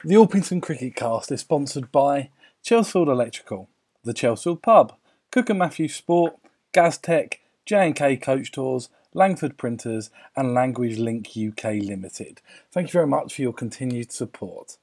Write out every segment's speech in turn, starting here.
The Orpington Cricket Cast is sponsored by Chelsfield Electrical, the Chelsfield Pub, Cook and Matthews Sport, Gaztech, J&K Coach Tours, Langford Printers and Language Link UK Limited. Thank you very much for your continued support.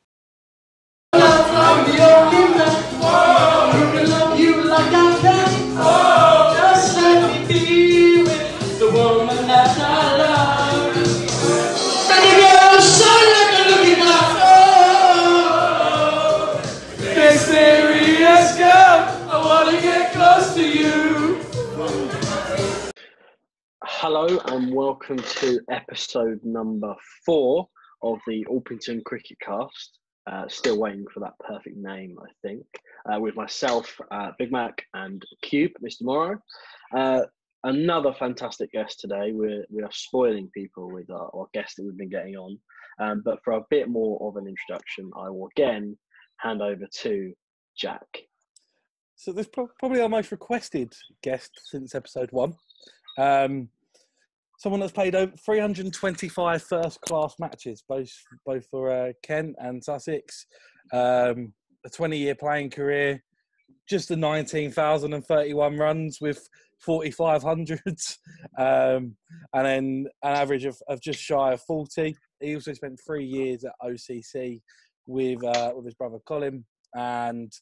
Hello and welcome to episode number 4 of the Orpington Cricket Cast. Still waiting for that perfect name, I think. With myself, Big Mac and Cube, Mr. Morrow. Another fantastic guest today. We are spoiling people with our guest that we've been getting on. But for a bit more of an introduction, I will again hand over to Jack. So this is probably our most requested guest since episode 1. Someone that's played over 325 first-class matches, both for Kent and Sussex. A 20-year playing career, just the 19,031 runs with 4,500s, and then an average of just shy of 40. He also spent 3 years at OCC with his brother Colin, and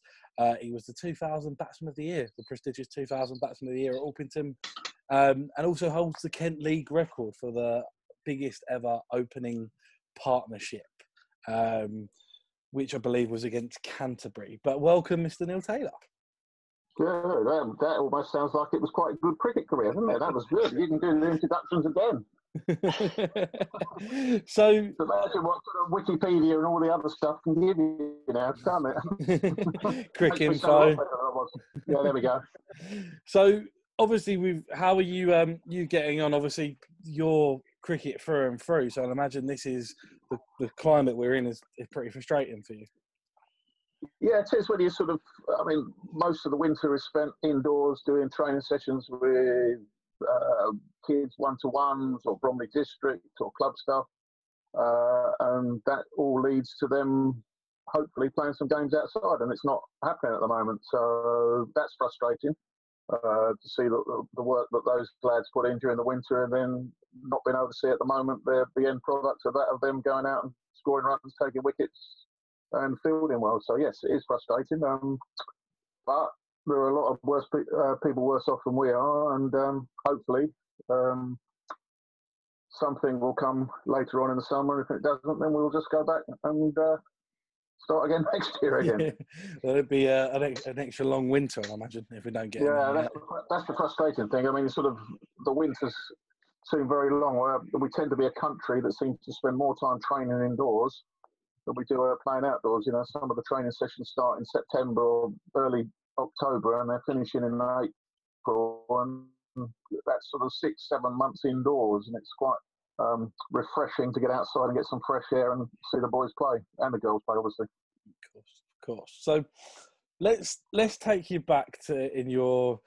he was the 2000 Batsman of the Year, the prestigious 2000 Batsman of the Year at Orpington. And also holds the Kent League record for the biggest ever opening partnership, which I believe was against Canterbury. But welcome, Mr. Neil Taylor. Good. That almost sounds like it was quite a good cricket career, doesn't it? That was good. You can do the introductions again. So imagine what sort of Wikipedia and all the other stuff can give you now, can't it? Crick info. Yeah, there we go. So obviously, how are you getting on? Obviously, you're cricket through and through. So I imagine this is the climate we're in is pretty frustrating for you. Yeah, it is when you sort of. I mean, most of the winter is spent indoors doing training sessions with kids, one-to-ones, or Bromley District, or club stuff, and that all leads to them hopefully playing some games outside, and it's not happening at the moment. So that's frustrating. To see the work that those lads put in during the winter and then not being able to see at the moment the end product of that, of them going out and scoring runs, taking wickets and fielding well. So yes, it is frustrating, but there are a lot of people worse off than we are, and hopefully something will come later on in the summer. If it doesn't, then we'll just go back and start again next year again. Yeah. Well, it'd be an extra long winter, I imagine, if we don't get. Yeah, that's the frustrating thing. I mean, sort of the winters seem very long. We tend to be a country that seems to spend more time training indoors than we do playing outdoors. You know, some of the training sessions start in September or early October, and they're finishing in April, and that's sort of 6-7 months indoors, and it's quite refreshing to get outside and get some fresh air and see the boys play and the girls play, obviously. Of course. So let's take you back to in your,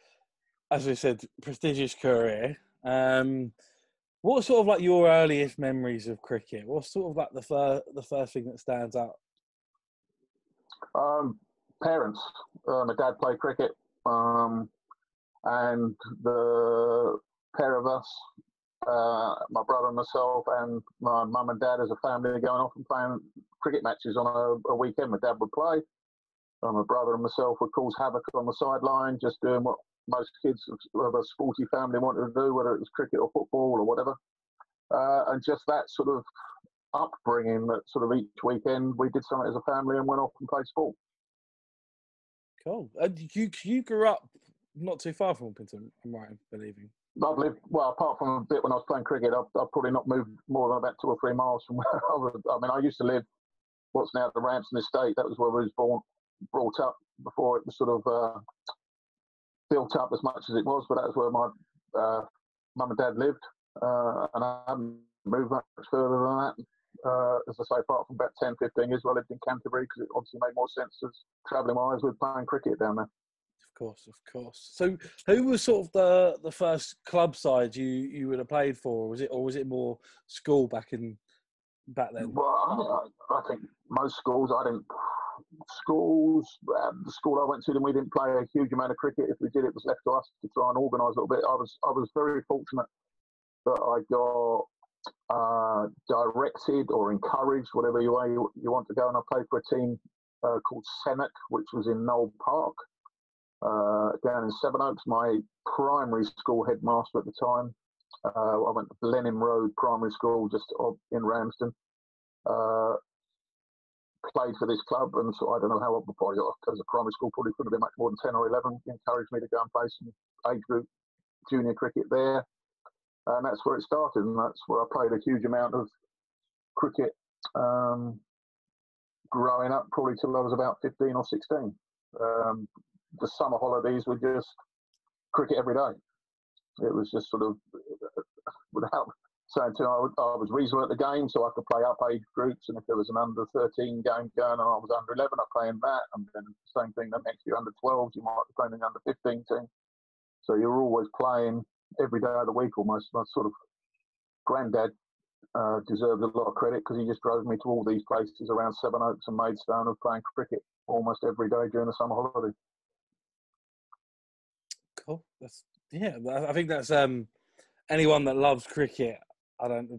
as we said, prestigious career. What sort of like your earliest memories of cricket? What's sort of like the first thing that stands out? Parents. My dad played cricket, and the pair of us, my brother and myself, and my mum and dad as a family, going off and playing cricket matches on a weekend. My dad would play, and my brother and myself would cause havoc on the sideline, just doing what most kids of a sporty family wanted to do, whether it was cricket or football or whatever. And just that sort of upbringing, that sort of each weekend we did something as a family and went off and played sport. Cool. You grew up not too far from Orpington, I'm right in believing. I've lived, well, apart from a bit when I was playing cricket, I've probably not moved more than about 2 or 3 miles from where I was. I mean, I used to live what's now the Ramsden Estate. That was where we was brought up before it was sort of built up as much as it was, but that was where my mum and dad lived, and I haven't moved much further than that. As I say, apart from about 10, 15 years, I lived in Canterbury because it obviously made more sense as travelling wise with playing cricket down there. Of course. So, who was sort of the first club side you would have played for? Or was it more school back in back then? Well, I think most schools, the school I went to, then we didn't play a huge amount of cricket. If we did, it was left to us to try and organise a little bit. I was very fortunate that I got directed or encouraged, whatever way you want to go, and I played for a team called Senec, which was in Knoll Park, down in Sevenoaks. My primary school headmaster at the time, I went to Blenheim Road Primary School just in Ramsden. Played for this club, and so I don't know how old I got as a primary school, probably could have been much more than 10 or 11. He encouraged me to go and play some age group junior cricket there, and that's where it started, and that's where I played a huge amount of cricket growing up, probably till I was about 15 or 16. The summer holidays were just cricket every day. It was just sort of, without saying to you, I was reasonable at the game, so I could play up age groups, and if there was an under 13 game going and I was under 11, I'd play in that, and then same thing the next year, under 12s, you might be playing in the under 15 team. So you were always playing every day of the week almost. My sort of granddad deserved a lot of credit because he just drove me to all these places around Sevenoaks and Maidstone of playing cricket almost every day during the summer holiday. Cool. I think that's anyone that loves cricket.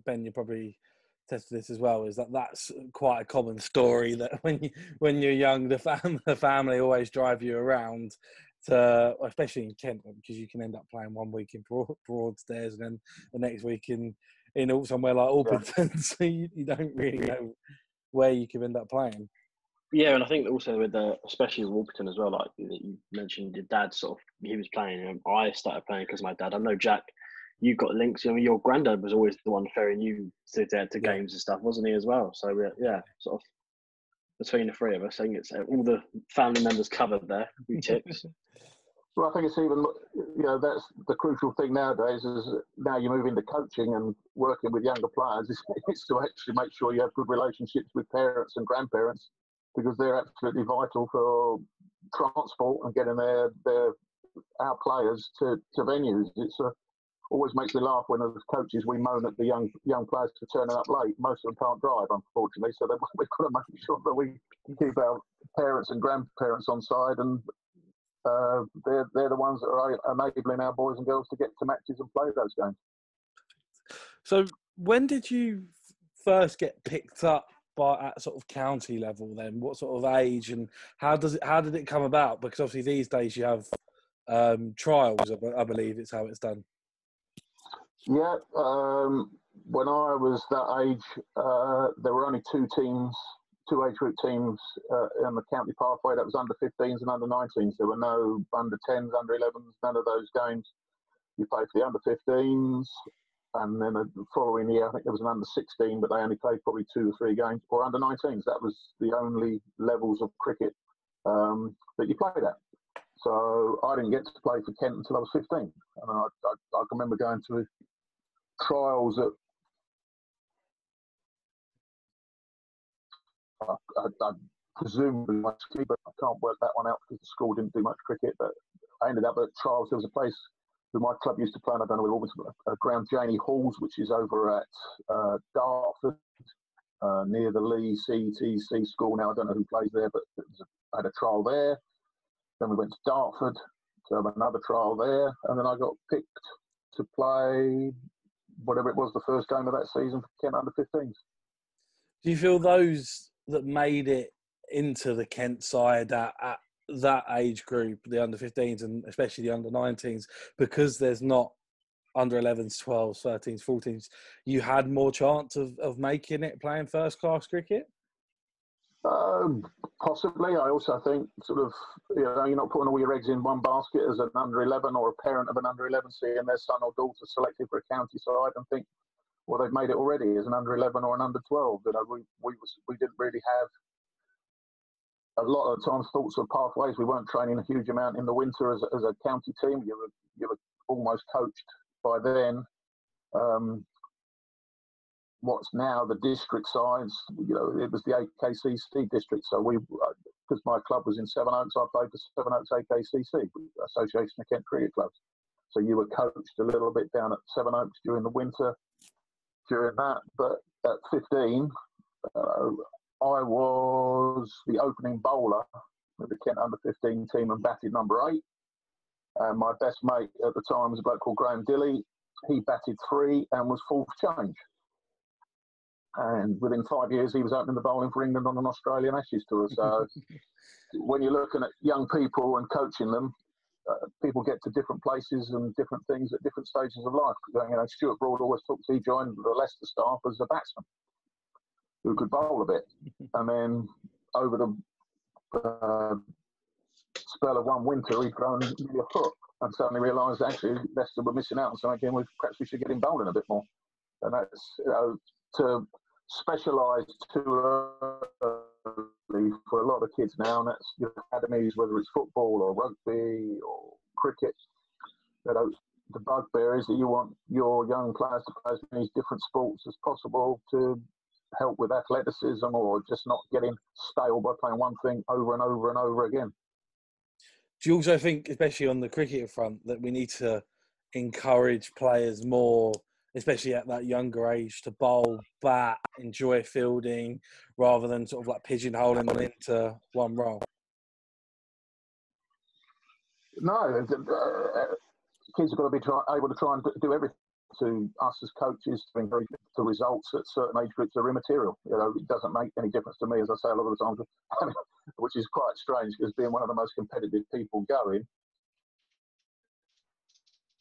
Ben, you probably tested this as well. Is that's quite a common story that when you're young, the family always drive you around to, especially in Kent, because you can end up playing one week in Broadstairs and then the next week in somewhere like Orpington, yeah. So you don't really know where you can end up playing. Yeah, and I think also with especially with Orpington as well, like you mentioned, your dad he was playing, and I started playing because of my dad. I know, Jack, you've got links. I mean, your granddad was always the one ferrying you to games and stuff, wasn't he, as well? So yeah, sort of between the three of us, I think it's all the family members covered there. We ticks. Well, I think it's even, that's the crucial thing nowadays is now you move into coaching and working with younger players, it's to actually make sure you have good relationships with parents and grandparents, because they're absolutely vital for transport and getting our players to venues. It's always makes me laugh when as coaches we moan at the young players for turning up late. Most of them can't drive, unfortunately, so we've got to make sure that we keep our parents and grandparents on side, and they're the ones that are enabling our boys and girls to get to matches and play those games. So when did you first get picked up at sort of county level then? What sort of age, and how did it come about? Because obviously these days you have trials, I believe it's how it's done. Yeah, when I was that age, there were only two age group teams in the county pathway. That was under 15s and under 19s. There were no under 10s, under 11s, none of those games. You played for the under 15s, and then the following year, I think there was an under 16, but they only played probably 2 or 3 games, or under 19s. That was the only levels of cricket that you played at. So I didn't get to play for Kent until I was 15. And I can remember going to trials at I presumably much cricket, but I can't work that one out because the school didn't do much cricket. But I ended up at trials. There was a place where my club used to play, and I don't know whether it was a ground, Janie Halls, which is over at Dartford, near the Lee CTC school. Now I don't know who plays there, but I had a trial there. Then we went to Dartford to have another trial there, and then I got picked to play whatever it was the first game of that season for Kent under 15s. Do you feel those that made it into the Kent side at that age group, the under 15s and especially the under 19s, because there's not under 11s, 12s, 13s, 14s, you had more chance of making it playing first class cricket? Possibly. I also think you're not putting all your eggs in one basket as an under 11 or a parent of an under 11 seeing their son or daughter selected for a county side and think, well, they've made it already as an under 11 or an under 12. We didn't really have a lot of times thoughts of pathways. We weren't training a huge amount in the winter as a county team. You were almost coached by then. What's now the district sides, it was the AKCC district. So because my club was in Sevenoaks, I played for Sevenoaks AKCC, Association of Kent Cricket Clubs. So you were coached a little bit down at Sevenoaks during the winter, during that. But at 15, I was the opening bowler with the Kent under-15 team and batted number 8. And my best mate at the time was a bloke called Graham Dilly. He batted 3 and was fourth change. And within 5 years, he was opening the bowling for England on an Australian Ashes tour. So when you're looking at young people and coaching them, people get to different places and different things at different stages of life. You know, Stuart Broad always talks. He joined the Leicester staff as a batsman who could bowl a bit, and then over the spell of one winter, he'd grown nearly a foot, and suddenly realised actually Leicester were missing out on something. And perhaps we should get him bowling a bit more. And that's, you know, to specialise too early for a lot of kids now, and that's your academies, whether it's football or rugby or cricket. You know, the bugbear is that you want your young players to play as many different sports as possible to help with athleticism, or just not getting stale by playing one thing over and over and over again. Do you also think, especially on the cricket front, that we need to encourage players more, especially at that younger age, to bowl, bat, enjoy fielding, rather than sort of like pigeonholing them into one role? No, kids have got to be able to try and do everything. To us as coaches, to encourage the results at certain age groups are immaterial. You know, it doesn't make any difference to me, as I say a lot of the time, which is quite strange because being one of the most competitive people going,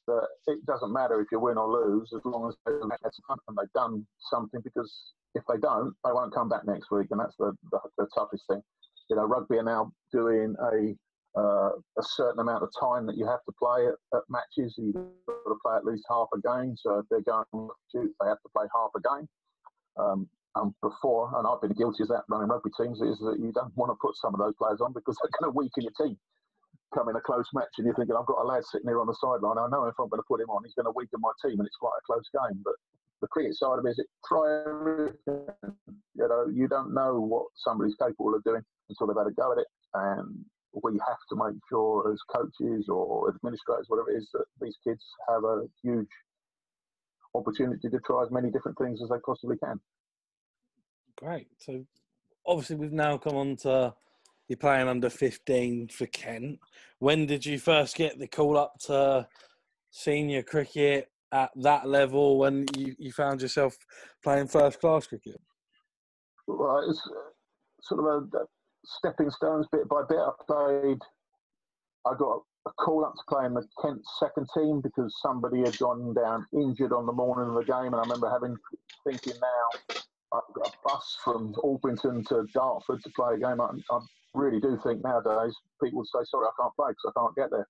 that it doesn't matter if you win or lose as long as they've had some fun and they've done something, because if they don't, they won't come back next week, and that's the toughest thing. You know, rugby are now doing a certain amount of time that you have to play at matches. You've got to play at least half a game. So if they're going to shoot, they have to play half a game. Before, and I've been guilty of that running rugby teams, is that you don't want to put some of those players on because they're going to weaken your team. Come in a close match and you're thinking, I've got a lad sitting here on the sideline. I know if I'm going to put him on, he's going to weaken my team, and it's quite a close game. But the cricket side of it is try everything. You know, you don't know what somebody's capable of doing until they've had a go at it. And we have to make sure as coaches or administrators, whatever it is, that these kids have a huge opportunity to try as many different things as they possibly can. Great. So obviously we've now come on to you playing under 15 for Kent. When did you first get the call up to senior cricket at that level, when you found yourself playing first class cricket? Well, it's sort of a stepping stones, bit by bit. I got a call up to play in the Kent second team because somebody had gone down injured on the morning of the game, and I remember thinking now I've got a bus from Orpington to Dartford to play a game. I really do think nowadays people would say, sorry, I can't play because I can't get there.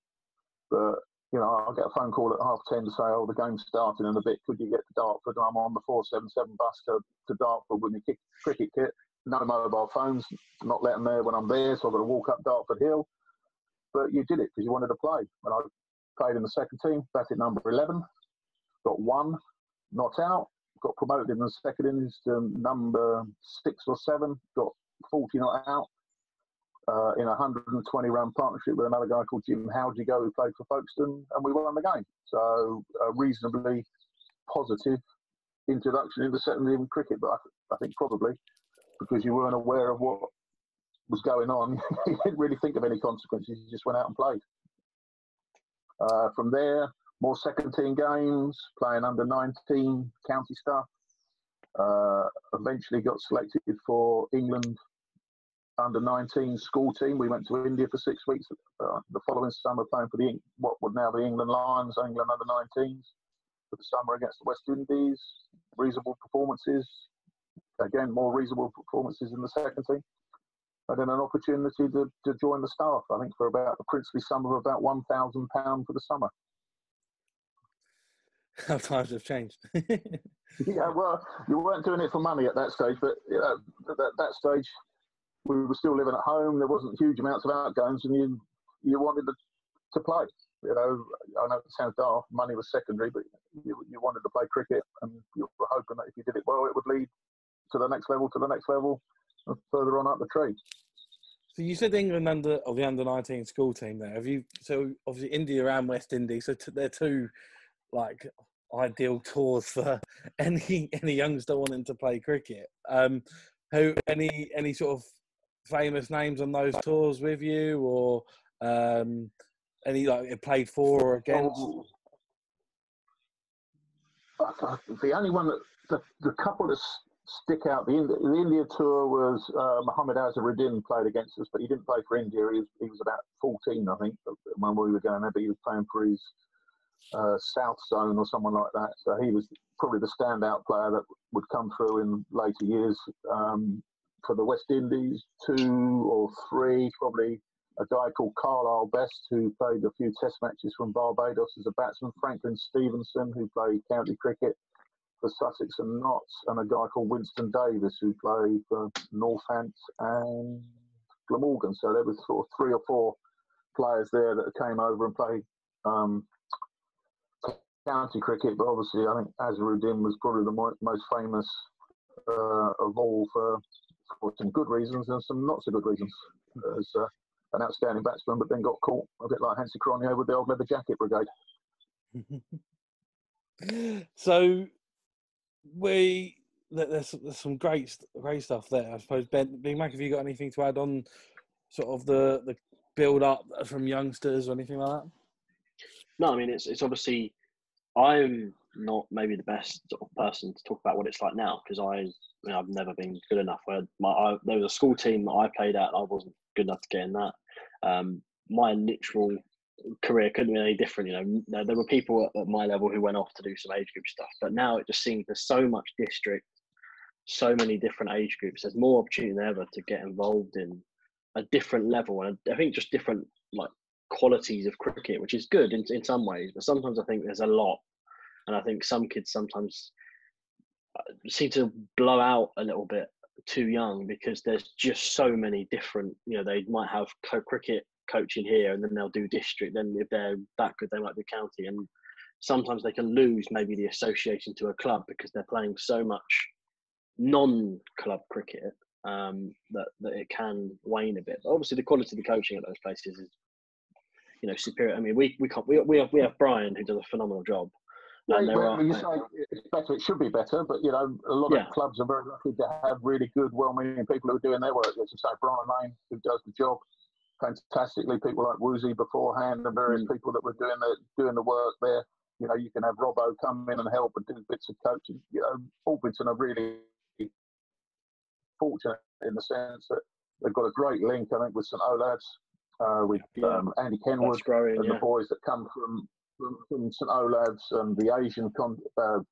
But, you know, I'll get a phone call at 10:30 to say, oh, the game's starting in a bit. Could you get to Dartford? And I'm on the 477 bus to Dartford with my cricket kit. No mobile phones, not let them there when I'm there, so I've got to walk up Dartford Hill. But you did it because you wanted to play. And I played in the second team, batted number 11, got 1, not out, got promoted in the second innings to number 6 or 7, got 40 not out, in a 120-run partnership with another guy called Jim Howgigo who played for Folkestone, and we won the game. So a reasonably positive introduction into second even cricket, but I think probably because you weren't aware of what was going on, you didn't really think of any consequences. You just went out and played. From there, more second team games, playing under 19 county stuff. Eventually got selected for England under 19 school team. We went to India for 6 weeks. The following summer, playing for what would now be England Lions, England under 19s, for the summer against the West Indies. Reasonable performances. Again, more reasonable performances in the second team. And then an opportunity to join the staff, I think, for about the princely sum of about £1,000 for the summer. How times have changed. Yeah, well, you weren't doing it for money at that stage, but you know, at that stage, we were still living at home. There wasn't huge amounts of outgoings, and you wanted to play. You know, I know it sounds daft. Money was secondary, but you wanted to play cricket, and you were hoping that if you did it well, it would lead to the next level, and further on up the tree. So you said England the under 19 school team there. So obviously India and West Indies, so they're two like ideal tours for any youngster wanting to play cricket. Any sort of famous names on those tours with you, or any like it played for or against? The only one the couple that stick out, the India tour was Mohammed Azharuddin played against us, but he didn't play for India. He was about 14, I think, when we were going there, but he was playing for his South Zone or someone like that. So he was probably the standout player that would come through in later years. For the West Indies, 2 or 3, probably a guy called Carlisle Best, who played a few test matches from Barbados as a batsman, Franklin Stevenson, who played county cricket for Sussex and Notts, and a guy called Winston Davis, who played for Northants and Glamorgan. So there was sort of 3 or 4 players there that came over and played county cricket, but obviously I think Azharuddin was probably the most famous of all for some good reasons and some not so good reasons. As an outstanding batsman, but then got caught a bit like Hansi Cronje with the old leather jacket brigade. So there's some great stuff there. I suppose Big Mac, have you got anything to add on sort of the build up from youngsters or anything like that? No, I mean it's obviously I'm not maybe the best sort of person to talk about what it's like now, because I've never been good enough. There was a school team that I played at, and I wasn't good enough to get in that. My literal career couldn't be any different. There were people at my level who went off to do some age group stuff, but now it just seems there's so much district, so many different age groups. There's more opportunity than ever to get involved in a different level, and I think just different like qualities of cricket, which is good in some ways, but sometimes I think there's a lot, and I think some kids sometimes seem to blow out a little bit too young, because there's just so many different, they might have cricket coaching here, and then they'll do district, then if they're that good they might do county, and sometimes they can lose maybe the association to a club because they're playing so much non-club cricket that it can wane a bit. But obviously the quality of the coaching at those places is superior. I mean, we have Brian, who does a phenomenal job. You say it's better, it should be better, but a lot of clubs are very lucky to have really good, well-meaning people who are doing their work. As you say, Brian Lane, who does the job fantastically, people like Woozy beforehand, and various people that were doing the work there. You can have Robbo come in and help and do bits of coaching. Orpington are really fortunate in the sense that they've got a great link, I think, with St Olave's, with Andy Kenwood and the boys that come from St Olave's, and the Asian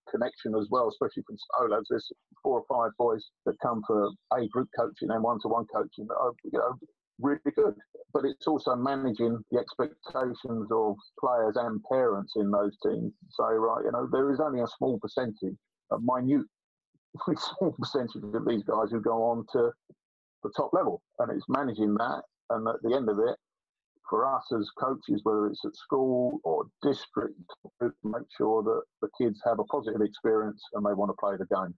connection as well, especially from St Olave's. There's 4 or 5 boys that come for A group coaching and one-to-one coaching that are really good. But it's also managing the expectations of players and parents in those teams. So there is only a small percentage, a minute, small percentage of these guys who go on to the top level, and it's managing that. And at the end of it, for us as coaches, whether it's at school or district, to make sure that the kids have a positive experience and they want to play the game.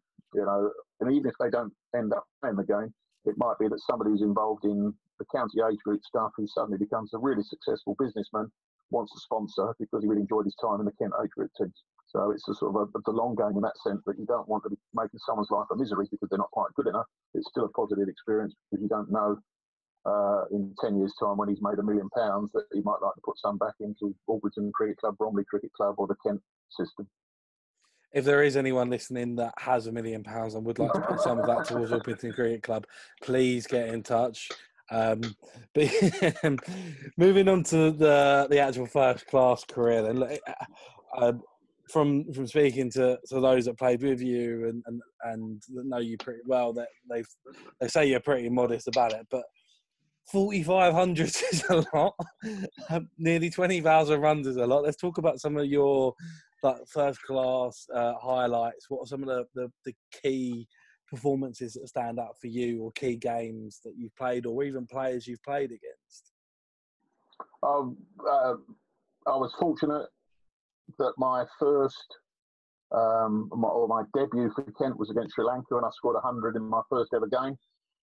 And even if they don't end up playing the game, it might be that somebody who's involved in the county age group stuff, who suddenly becomes a really successful businessman, wants to sponsor because he really enjoyed his time in the Kent age group teams. So it's a sort of the long game in that sense, that you don't want to be making someone's life a misery because they're not quite good enough. It's still a positive experience, because you don't know in 10 years' time, when he's made £1 million, that he might like to put some back into Orpington Cricket Club, Bromley Cricket Club, or the Kent system. If there is anyone listening that has £1 million and would like to put some of that towards Orpington Cricket Club, please get in touch. But moving on to the actual first class career, then, from speaking to those that played with you and that know you pretty well, that they say you're pretty modest about it, but 4,500 is a lot. Nearly 20,000 runs is a lot. Let's talk about some of your first class highlights. What are some of the key performances that stand out for you, or key games that you've played, or even players you've played against? I was fortunate that my first my debut for Kent was against Sri Lanka, and I scored 100 in my first ever game.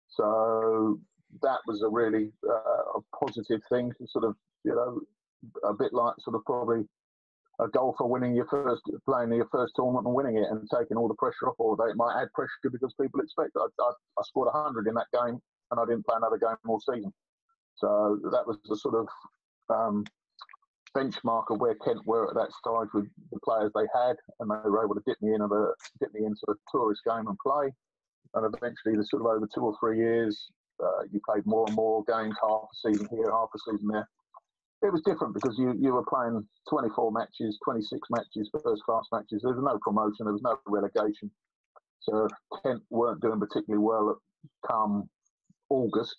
So that was a really a positive thing, to sort of, a bit like sort of probably a golfer playing your first tournament and winning it and taking all the pressure off, or they might add pressure because people expect it. I scored 100 in that game and I didn't play another game all season. So that was the sort of benchmark of where Kent were at that stage with the players they had, and they were able to dip me into a tourist game and play. And eventually, the sort of over 2 or 3 years, you played more and more games, half a season here, half a season there. It was different because you were playing 24 matches, 26 matches, first-class matches. There was no promotion, there was no relegation. So Kent weren't doing particularly well come August.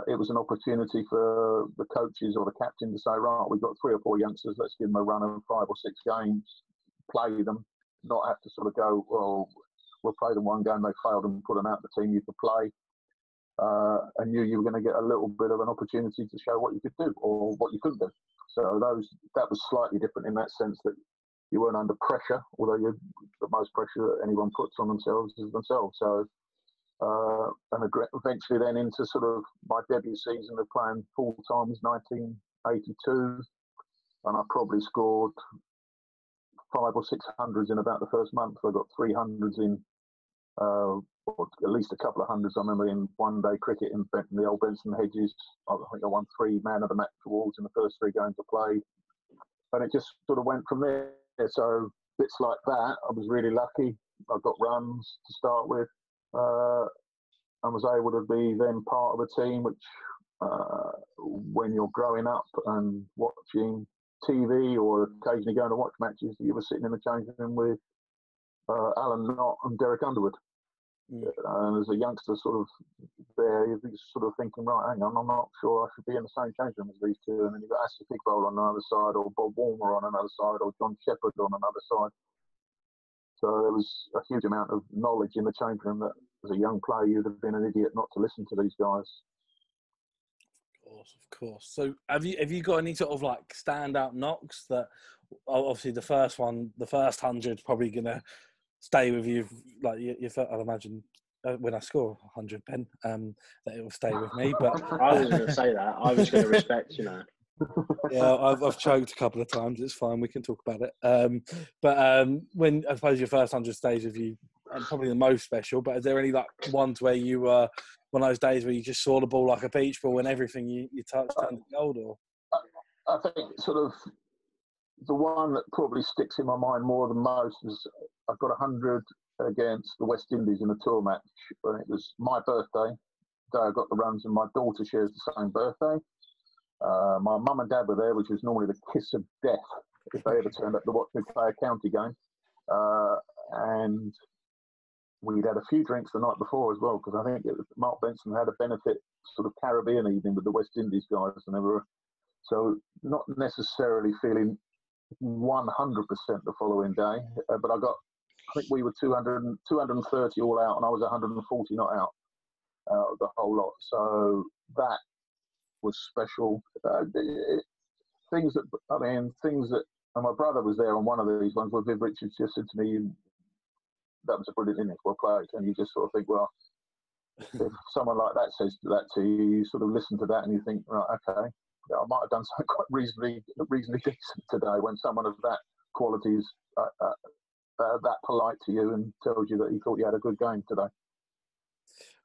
It was an opportunity for the coaches or the captain to say, right, we've got 3 or 4 youngsters, let's give them a run of 5 or 6 games, play them, not have to sort of go, well, we'll play them one game, they failed and put them out the team you could play. And you were going to get a little bit of an opportunity to show what you could do or what you couldn't do. So that was slightly different in that sense, that you weren't under pressure, although the most pressure that anyone puts on themselves is themselves. So, and eventually then into sort of my debut season of playing full time was 1982, and I probably scored 500 or 600 in about the first month. I got 300s in, or at least a couple of hundreds. I remember in one-day cricket in the old Benson Hedges, I think I won 3 man of the match awards in the first 3 games I played, and it just sort of went from there. So bits like that, I was really lucky. I got runs to start with. And was able to be then part of a team which, when you're growing up and watching TV or occasionally going to watch matches, you were sitting in the changing room with Alan Knott and Derek Underwood. And as a youngster sort of there, you're sort of thinking, right, hang on, I'm not sure I should be in the same changing room as these two. And then you've got Astor Pigbole on the other side, or Bob Warmer on another side, or John Shepherd on another side. So there was a huge amount of knowledge in the changing room that as a young player, you'd have been an idiot not to listen to these guys. Of course. So have you got any sort of like standout knocks that obviously the first 100 probably going to stay with you, like I'd imagine when I score 100, Ben, that it will stay with me. But I was going to say that. I was going to respect, Yeah, I've choked a couple of times. It's fine. We can talk about it. But when I suppose your first 100 stays with you, and probably the most special. But is there any like ones where you were one of those days where you just saw the ball like a beach ball and everything you touched turned to gold? Or I think sort of the one that probably sticks in my mind more than most is I got 100 against the West Indies in a tour match. And it was my birthday. The day I got the runs, and my daughter shares the same birthday. My mum and dad were there, which was normally the kiss of death if they ever turned up to watch me play a county game. And we'd had a few drinks the night before as well, because I think Mark Benson had a benefit sort of Caribbean evening with the West Indies guys, and they were so not necessarily feeling 100% the following day. But I think we were 230 all out, and I was 140 not out the whole lot. So that was special. Things that, and my brother was there on one of these ones where Viv Richards just said to me, that was a brilliant innings, well played. And you just sort of think, well, if someone like that says that to you, you sort of listen to that and you think, right, okay, yeah, I might have done something quite reasonably decent today, when someone of that quality is that polite to you and tells you that he thought you had a good game today.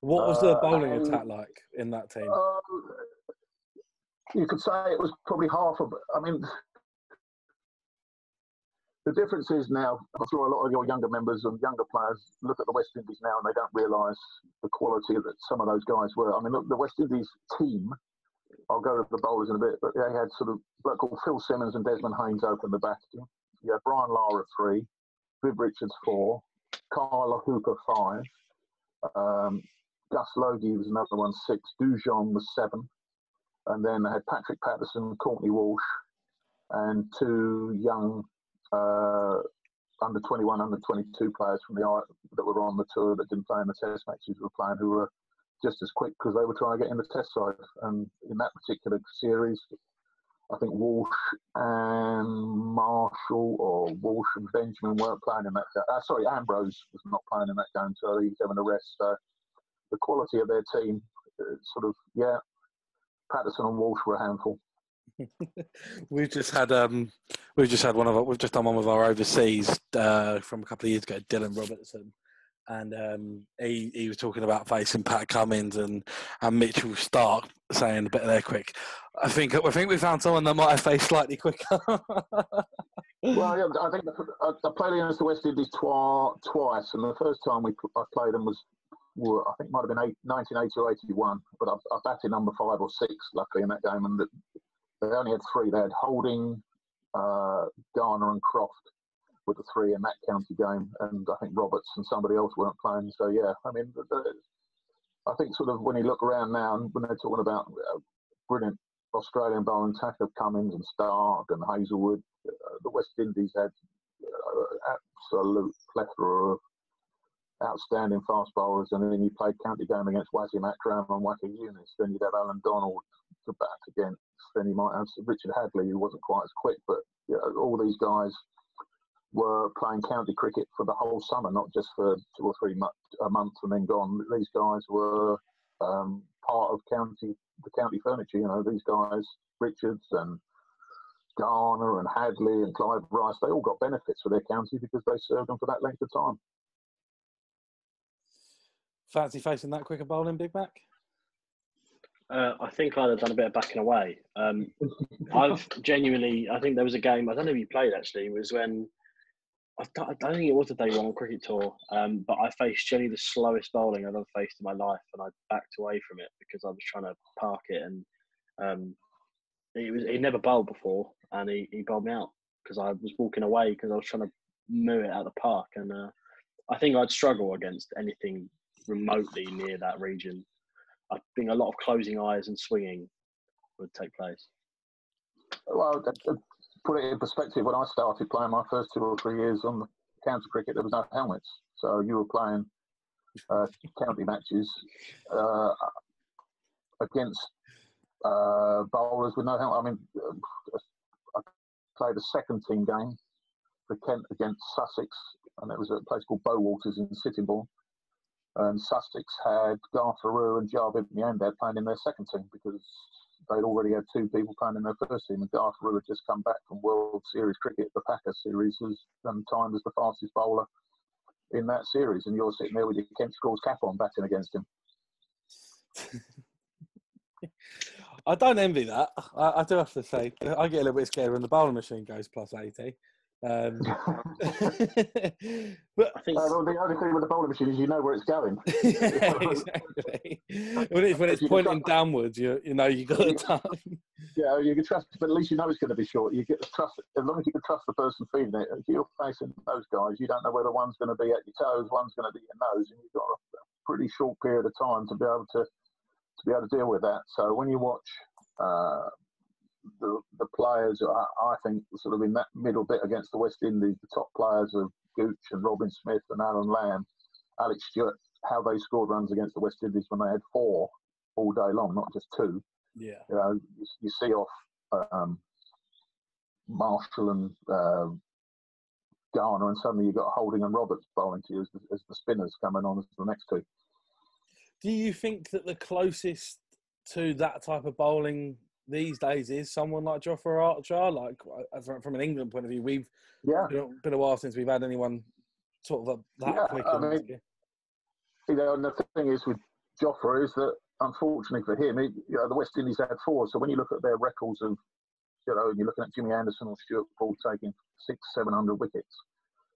What was the bowling attack like in that team? You could say it was probably half of it. I mean, the difference is now, I'm sure a lot of your younger members and younger players look at the West Indies now and they don't realise the quality that some of those guys were. I mean, look, the West Indies team, I'll go to the bowlers in a bit, but they had sort of a bloke called Phil Simmons and Desmond Haynes open the batting. You had Brian Lara 3, Viv Richards 4, Carla Hooper 5, Gus Logie was another one 6, Dujon was 7, and then they had Patrick Patterson, Courtney Walsh, and 2 young under 21, under 22 players from that were on the tour that didn't play in the test matches were playing, who were just as quick because they were trying to get in the test side. And in that particular series, I think Walsh and Marshall, or Walsh and Benjamin weren't playing in that game. Ambrose was not playing in that game, so he was having a rest. So the quality of their team, Patterson and Walsh were a handful. We've just had we've just done one of our overseas from a couple of years ago, Dylan Robertson, and he was talking about facing Pat Cummins and Mitchell Stark, saying a bit of their quick. I think we found someone that might have faced slightly quicker. Well, yeah, I think I played against the West Indies twice, and the first time I played them was, well, I think it might have been 1980 or 81, but I batted number 5 or 6, luckily, in that game, and they only had 3. They had Holding, Garner and Croft with the 3 in that county game, and I think Roberts and somebody else weren't playing. So, yeah, I mean, I think sort of when you look around now, and when they're talking about brilliant Australian bowling attack of Cummins and Stark and Hazelwood, the West Indies had absolute plethora of outstanding fast bowlers, and then you played county game against Wasim Akram and Waka Yunis, then you'd have Alan Donald to bat against, then you might have Richard Hadley, who wasn't quite as quick, but you know, all these guys were playing county cricket for the whole summer, not just for 2 or 3 months and then gone. These guys were part of the county furniture. You know, these guys, Richards and Garner and Hadley and Clive Rice, they all got benefits for their county because they served them for that length of time. Fancy facing that quicker bowling, Big Mac? I think I'd have done a bit of backing away. I've genuinely, I think there was a game, I don't know if you played actually, it was when, I don't think it was the day 1 cricket tour, but I faced generally the slowest bowling I've ever faced in my life, and I backed away from it because I was trying to park it, and he never bowled before, and he bowled me out because I was walking away because I was trying to moo it out of the park, and I think I'd struggle against anything remotely near that region. I think a lot of closing eyes and swinging would take place. Well, put it in perspective, when I started playing my first 2 or 3 years on the county cricket, there was no helmets. So you were playing county matches against bowlers with no helmet. I mean, I played a second team game for Kent against Sussex, and it was at a place called Bowwaters in Sittingbourne. And Sussex had Garth Aroo and Javed Miandad playing in their second team because they'd already had 2 people playing in their first team, and Garth Aroo had just come back from World Series cricket. The Packer series was timed as the fastest bowler in that series, and you're sitting there with your Kent Scores cap on batting against him. I don't envy that. I do have to say, I get a little bit scared when the bowling machine goes plus 80. But I think the only thing with the bowling machine is you know where it's going. Yeah, exactly. When it's pointing downwards, you know you got the time. Yeah, you can trust, but at least you know it's going to be short. You get the trust as long as you can trust the person feeding it. If you're facing those guys, you don't know whether one's going to be at your toes, one's going to be your nose, and you've got a pretty short period of time to be able to deal with that. So when you watch the players, I think, sort of in that middle bit against the West Indies, the top players of Gooch and Robin Smith and Alan Lamb, Alex Stewart, how they scored runs against the West Indies when they had 4 all day long, not just 2. Yeah. You know, you see off Marshall and Garner, and suddenly you've got Holding and Roberts bowling to you as the spinners coming on as the next 2. Do you think that the closest to that type of bowling these days is someone like Jofra Archer? Like, from an England point of view, we've been a while since we've had anyone sort of that quick. I mean, you know, and the thing is with Jofra is that, unfortunately for him, you know, the West Indies had 4. So when you look at their records of, you know, you're looking at Jimmy Anderson or Stuart Broad taking 600-700 wickets.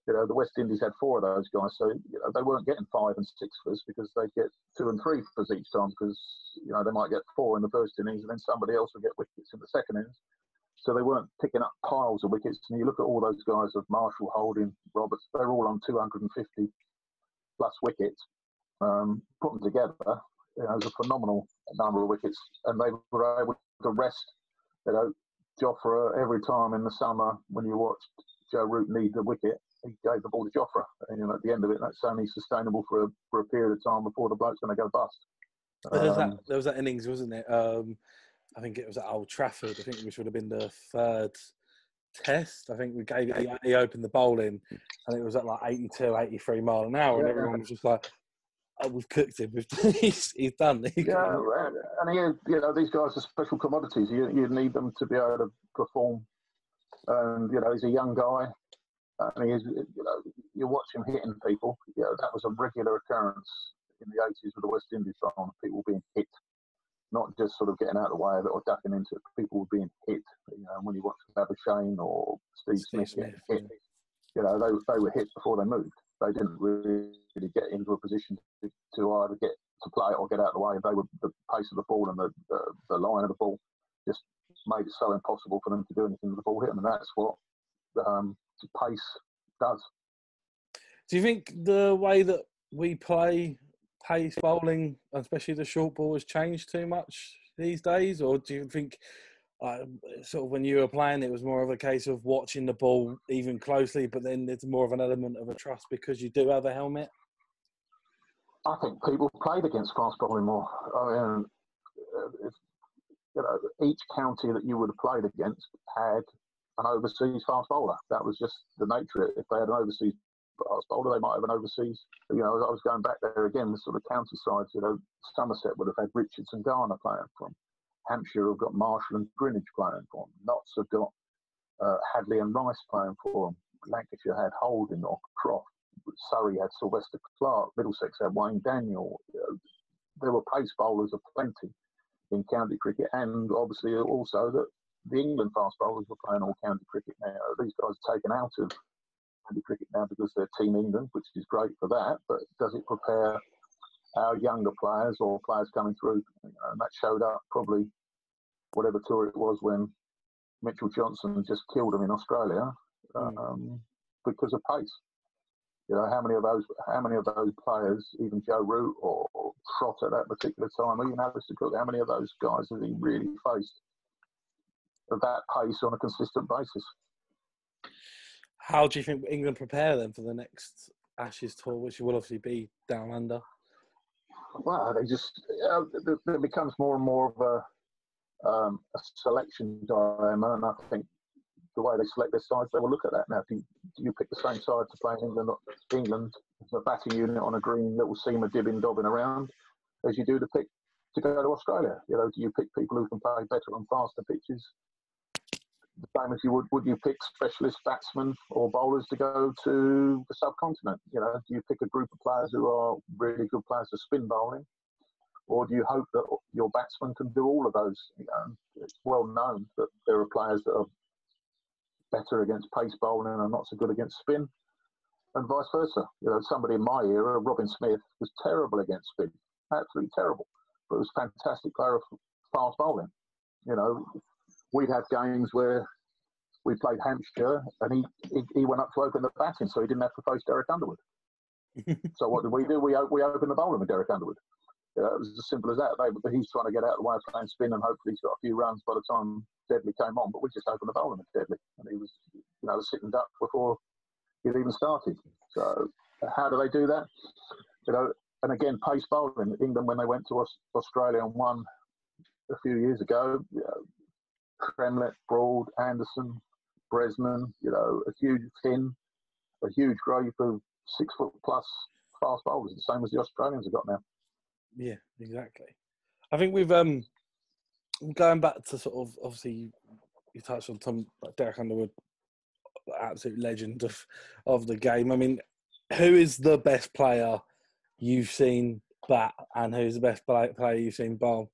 You know, the West Indies had 4 of those guys, so you know, they weren't getting 5 and 6 fers because they'd get 2 and 3 fers each time because, you know, they might get 4 in the first innings and then somebody else will get wickets in the second innings. So they weren't picking up piles of wickets. And you look at all those guys of Marshall, Holding, Roberts, they're all on 250 plus wickets. Put them together, you know, it was a phenomenal number of wickets, and they were able to rest, you know, Jofra every time in the summer when you watched Joe Root need the wicket. He gave the ball to Jofra, and you know, at the end of it, that's only sustainable for a period of time before the bloke's going to go bust. There was that innings, wasn't it? I think it was at Old Trafford. I think which would have been the 3rd test. I think we gave it. He opened the bowling, and it was at like 82, 83 mile an hour, and everyone was just like, we've cooked him. He's done. Yeah, and these guys are special commodities. You need them to be able to perform. And he's a young guy. And you watch him hitting people. That was a regular occurrence in the 80s with the West Indies farm. People being hit, not just sort of getting out of the way of it or ducking into it. People were being hit. When you watch Labuschagne or Steve Smith getting hit, they were hit before they moved. They didn't really get into a position to either get to play or get out of the way. They were the pace of the ball and the line of the ball just made it so impossible for them to do anything with the ball hit them, and that's what pace does. Do you think the way that we play pace bowling, especially the short ball, has changed too much these days, or do you think sort of when you were playing it was more of a case of watching the ball even closely, but then there's more of an element of a trust because you do have a helmet? I think people played against fast bowling more. I mean, each county that you would have played against had an overseas fast bowler. That was just the nature of it. If they had an overseas fast bowler, they might have an overseas. I was going back there again, the sort of county sides. Somerset would have had Richards and Garner playing from. Hampshire have got Marshall and Greenwich playing for them. Notts have got Hadley and Rice playing for them. Lancashire had Holding or Croft. Surrey had Sylvester Clark. Middlesex had Wayne Daniel. There were pace bowlers aplenty in county cricket, and obviously also that the England fast bowlers were playing all county cricket now. These guys are taken out of county cricket now because they're Team England, which is great for that, but does it prepare our younger players or players coming through? And that showed up probably whatever tour it was when Mitchell Johnson just killed them in Australia because of pace. How many of those players, even Joe Root or Trott at that particular time, or even Alistair Cook, how many of those guys has he really faced at that pace on a consistent basis? How do you think England prepare them for the next Ashes tour, which will obviously be down under? Well, they just it becomes more and more of a selection dilemma, and I think the way they select their sides, they will look at that now. Do you pick the same side to play in England as a batting unit on a green little seamer dibbing dobbing around as you do to pick to go to Australia? Do you pick people who can play better and faster pitches? The same as you would you pick specialist batsmen or bowlers to go to the subcontinent? Do you pick a group of players who are really good players for spin bowling? Or do you hope that your batsmen can do all of those? It's well known that there are players that are better against pace bowling and are not so good against spin, and vice versa. Somebody in my era, Robin Smith, was terrible against spin, absolutely terrible, but was a fantastic player of fast bowling. We'd have games where we played Hampshire and he went up to open the batting, so he didn't have to face Derek Underwood. So what did we do? We opened the bowling with Derek Underwood. It was as simple as that. He's trying to get out of the way of playing spin, and hopefully he's got a few runs by the time Deadly came on. But we just opened the bowling with Deadly, and he was, sitting duck before he'd even started. So how do they do that? And again, pace bowling. England, when they went to Australia and won a few years ago, Kremlett, Broad, Anderson, Bresnan, a huge group of 6 foot plus fast bowlers, the same as the Australians have got now. Yeah, exactly. I think we've going back to sort of, obviously you touched on Derek Underwood, absolute legend of the game. I mean, who is the best player you've seen bat, and who's the best player you've seen bowl?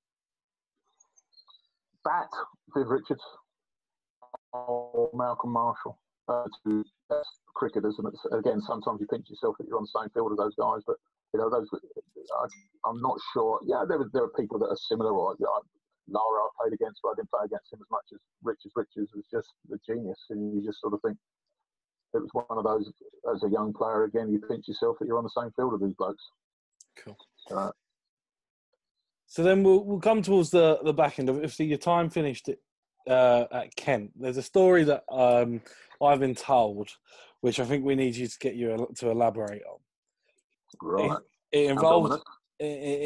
Bat, Viv Richards or Malcolm Marshall. Two best cricketers, and again, sometimes you pinch yourself that you're on the same field as those guys, but those. I'm not sure. Yeah, there are people that are similar. Or Lara I played against, but I didn't play against him as much as Richards. Richards was just the genius, and you just sort of think it was one of those. As a young player, again, you pinch yourself that you're on the same field as these blokes. Cool. So then we'll come towards the back end of it. Obviously, your time finished at Kent. There's a story that I've been told, which I think we need you to get you to elaborate on. Right. It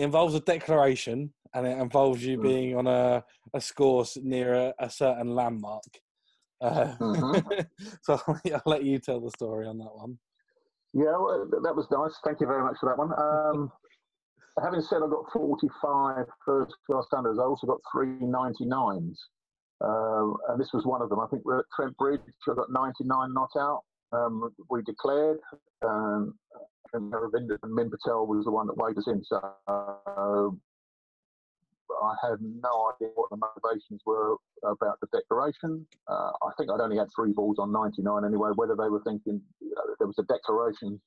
involves a declaration, and it involves you being on a score near a certain landmark. So I'll let you tell the story on that one. Yeah, well, that was nice. Thank you very much for that one. having said I got 45 first class standards, I also got 3 99s. And this was one of them. I think we're at Trent Bridge. I got 99 not out. We declared, and Ravinder and Min Patel was the one that weighed us in. So I had no idea what the motivations were about the declaration. I think I'd only had 3 balls on 99 anyway. Whether they were thinking there was a declaration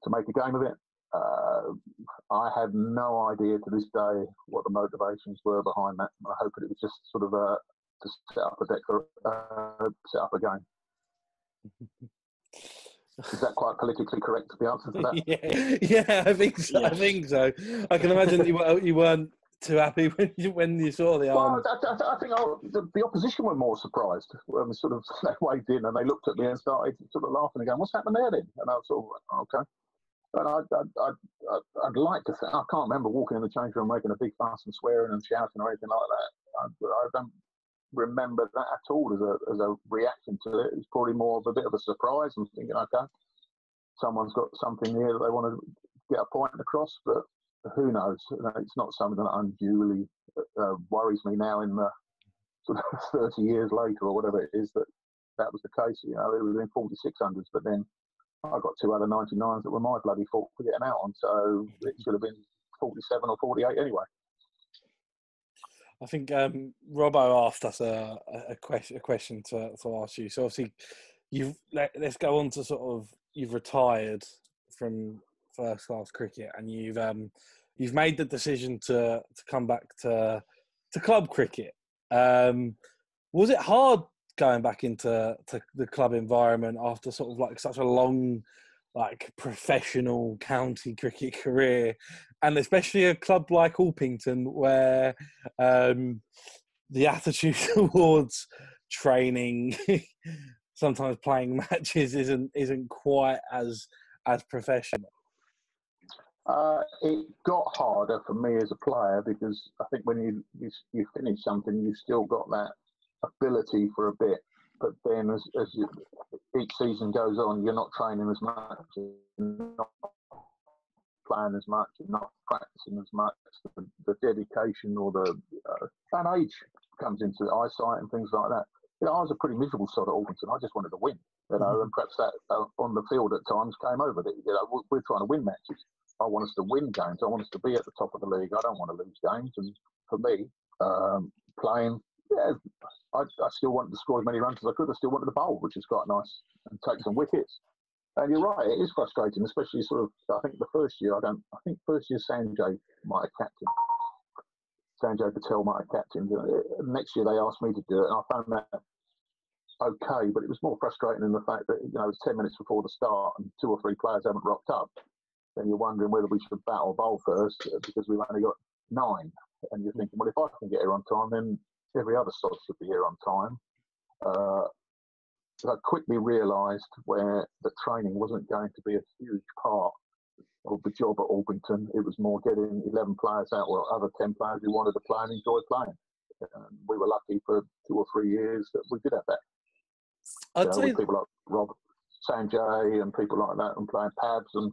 to make a game of it, I had no idea to this day what the motivations were behind that. I hope it was just sort of to set up a game. Is that quite politically correct, the answer to that? Yeah, I think so. Yeah. I think so. I can imagine you weren't too happy when you saw the arm. Well, I think the opposition were more surprised when we sort of they waved in and they looked at me and started sort of laughing and going, "What's happened there then?" And I was sort of, okay. But I'd like to think, I can't remember walking in the change room making a big fuss and swearing and shouting or anything like that. I don't remember that at all as a reaction to it. It was probably more of a bit of a surprise and thinking, okay, someone's got something here that they want to get a point across, but who knows? It's not something that unduly worries me now in the sort of 30 years later or whatever it is that was the case. It was in 4600s, but then I got 2 out of 99s that were my bloody fault for getting out on, so it should have been 47 or 48 anyway. I think Robbo asked us a question to ask you. So obviously, let's go on to sort of you've retired from first class cricket and you've made the decision to come back to club cricket. Was it hard going back into the club environment after sort of like such a long professional county cricket career, and especially a club like Orpington where the attitude towards training, sometimes playing matches isn't quite as professional? It got harder for me as a player because I think when you finish something, you've still got that ability for a bit. But then as each season goes on, you're not training as much, you're not playing as much, you're not practicing as much. The dedication or the age comes into the eyesight and things like that. I was a pretty miserable sort of Orpington. I just wanted to win, and perhaps that on the field at times came over. That we're trying to win matches. I want us to win games. I want us to be at the top of the league. I don't want to lose games. And for me, playing, I still wanted to score as many runs as I could. I still wanted to bowl, which is quite nice, and take some wickets. And you're right, it is frustrating, especially sort of. I think the first year, first year Sanjay might have captained. Sanjay Patel might have captained. Next year they asked me to do it, and I found that okay, but it was more frustrating in the fact that it's 10 minutes before the start and 2 or 3 players haven't rocked up. Then you're wondering whether we should bat or bowl first because we've only got 9. And you're thinking, well, if I can get here on time, then every other sod should be here on time. I quickly realised where the training wasn't going to be a huge part of the job at Orpington. It was more getting 11 players out or other 10 players who wanted to play and enjoy playing. We were lucky for 2 or 3 years that we did have that. I'd say people like Rob Sanjay and people like that and playing Pabs and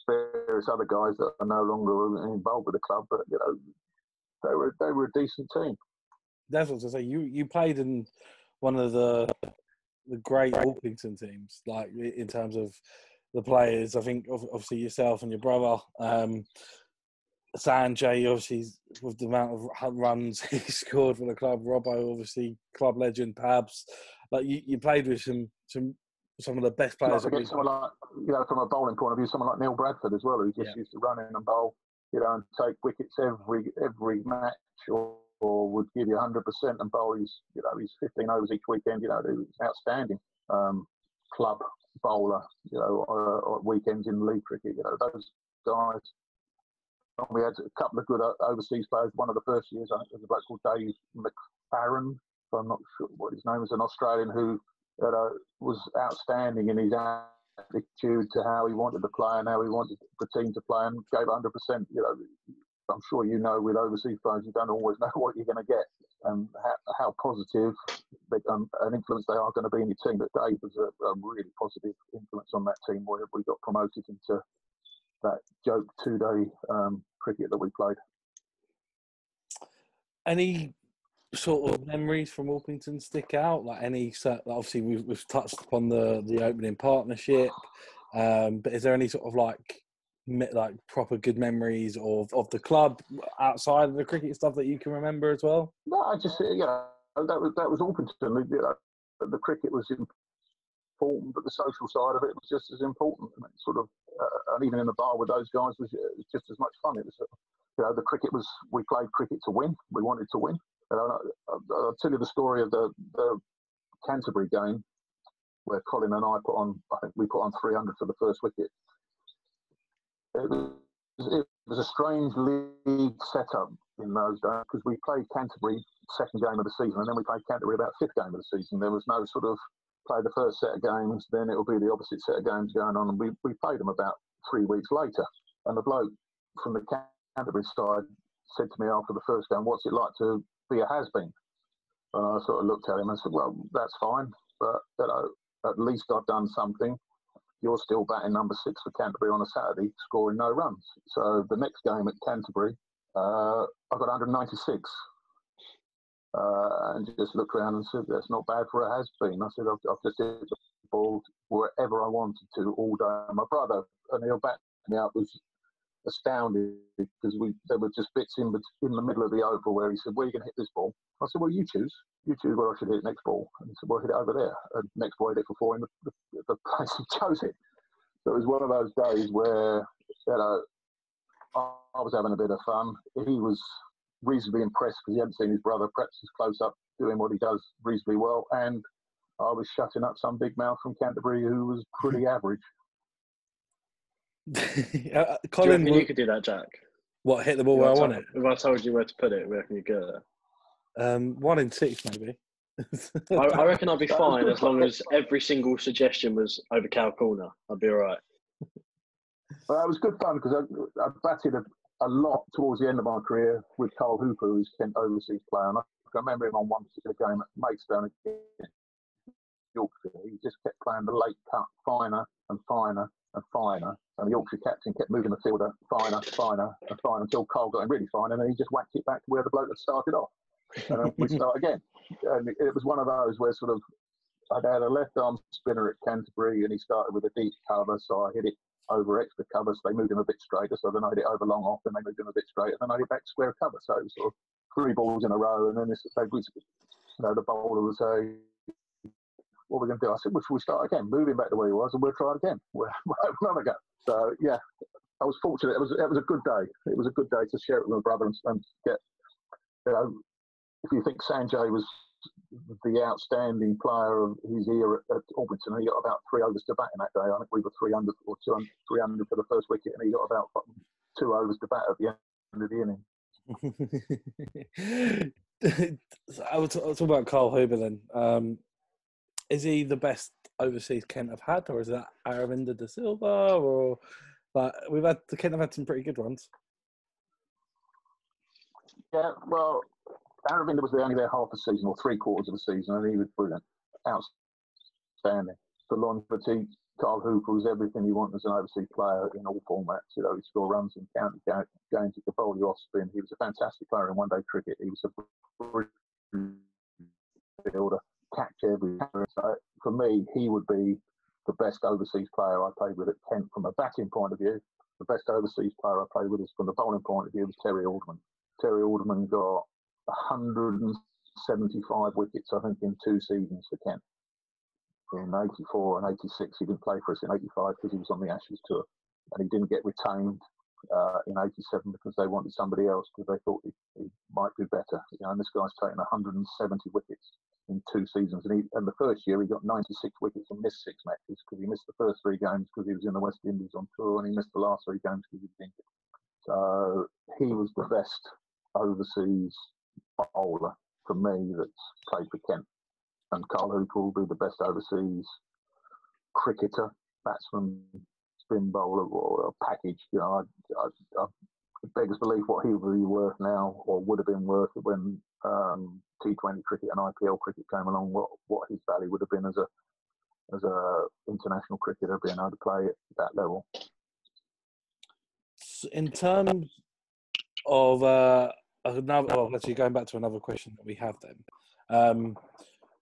various other guys that are no longer involved with the club, but they were a decent team. That's what I say. You played in one of the great Orpington teams, like in terms of the players. I think obviously yourself and your brother, Sanjay, obviously with the amount of runs he scored for the club. Robbo, obviously club legend. Pabs, like you played with some of the best players. Someone like, from a bowling point of view, someone like Neil Bradford as well, who just used to run in and bowl, and take wickets every match, or would give you 100% and bowl his 15 overs each weekend. He was outstanding club bowler. Or weekends in league cricket. Those guys. And we had a couple of good overseas players. One of the first years, I think, was a bloke called Dave McFarren. So I'm not sure what his name is, an Australian who was outstanding in his attitude to how he wanted to play and how he wanted the team to play, and gave 100%. I'm sure with overseas players, you don't always know what you're going to get and how positive an influence they are going to be in your team. But Dave was a really positive influence on that team where we got promoted into that joke 2-day cricket that we played. Any sort of memories from Orpington stick out? Like any, obviously we've touched upon the opening partnership, but is there any sort of like proper good memories of the club outside of the cricket stuff that you can remember as well? No, I just that was Orpington. The cricket was important, but the social side of it was just as important. And it sort of, and even in the bar with those guys was just as much fun. It was, the cricket was. We played cricket to win. We wanted to win. I'll tell you the story of the Canterbury game where Colin and I we put on 300 for the first wicket. It was a strange league setup in those days because we played Canterbury second game of the season and then we played Canterbury about fifth game of the season. There was no sort of play the first set of games, then it'll be the opposite set of games going on. And we played them about 3 weeks later. And the bloke from the Canterbury side said to me after the first game, "What's it like to be a has-been?" And I sort of looked at him and said, "Well, that's fine, but at least I've done something. You're still batting number 6 for Canterbury on a Saturday, scoring no runs." So the next game at Canterbury, I got 196. And just looked around and said, "That's not bad for a has-been." I said, I've just hit the ball wherever I wanted to all day. My brother, and he'll back me up, was astounded because there were just bits in the middle of the oval where he said, "Where are you going to hit this ball?" I said, "Well, you choose where I should hit next ball." And he said, "Well, hit it over there." And next ball I hit it for 4 in the place he chose it. So it was one of those days where, I was having a bit of fun. He was reasonably impressed because he hadn't seen his brother practice close up doing what he does reasonably well. And I was shutting up some big mouth from Canterbury who was pretty average. Colin, do you could do that, Jack? What, hit the ball where I want it? If I told you where to put it, where can you get it? 1 in 6, maybe. I reckon I'd be fine as long as every single suggestion was over cow corner. I'd be all right. Well, it was good fun because I batted a lot towards the end of my career with Carl Hooper, who's Kent overseas player. And I remember him on one particular game at Maidstone against Yorkshire. He just kept playing the late cut finer and finer and finer. And the Yorkshire captain kept moving the fielder finer, finer and finer until Carl got him really fine. And then he just whacked it back to where the bloke had started off. And then we'd start again. And it was one of those where sort of I'd had a left arm spinner at Canterbury and he started with a deep cover. So I hit it over extra cover, so they moved him a bit straighter. So then I hit it over long off, and they moved him a bit straighter. And then I hit back square cover. So it was sort of 3 balls in a row. And then the bowler would say, "What are we going to do?" I said, "Well, should we start again? Move him back to where he was, and we'll try it again. We'll have another go." So yeah, I was fortunate. It was a good day. It was a good day to share it with my brother and get. If you think Sanjay was the outstanding player of his era at Orpington, he got about 3 overs to bat in that day. I think we were 300 or 200, 300 for the first wicket, and he got about 2 overs to bat at the end of the inning. I'll talk about Carl Hooper then. Is he the best overseas Kent have had, or is that Aravinda de Silva? Or Kent have had some pretty good ones. Yeah, well, Aravinda was only there half a season or 3/4 of the season, and he was brilliant, outstanding. For longevity, Carl Hooper was everything you want as an overseas player in all formats. He scored runs in county games, he could bowl you off spin. He was a fantastic player in one-day cricket. He was a brilliant fielder, catch every. So for me, he would be the best overseas player I played with at Kent from a batting point of view. The best overseas player I played with is from the bowling point of view was Terry Alderman. Terry Alderman got 175 wickets, I think, in 2 seasons for Kent. In 84 and 86, he didn't play for us in 85 because he was on the Ashes tour. And he didn't get retained in 87 because they wanted somebody else because they thought he might be better. And this guy's taken 170 wickets in 2 seasons. And the first year, he got 96 wickets and missed 6 matches because he missed the first 3 games because he was in the West Indies on tour, and he missed the last 3 games because he was injured. So he was the best overseas bowler for me that's played for Kent, and Carl Hooper will be the best overseas cricketer, batsman, spin bowler, or a package. I beggars belief what he would be worth now, or would have been worth when T20 cricket and IPL cricket came along. What his value would have been as a international cricketer, being able to play at that level. In terms of another, well, actually going back to another question that we have then.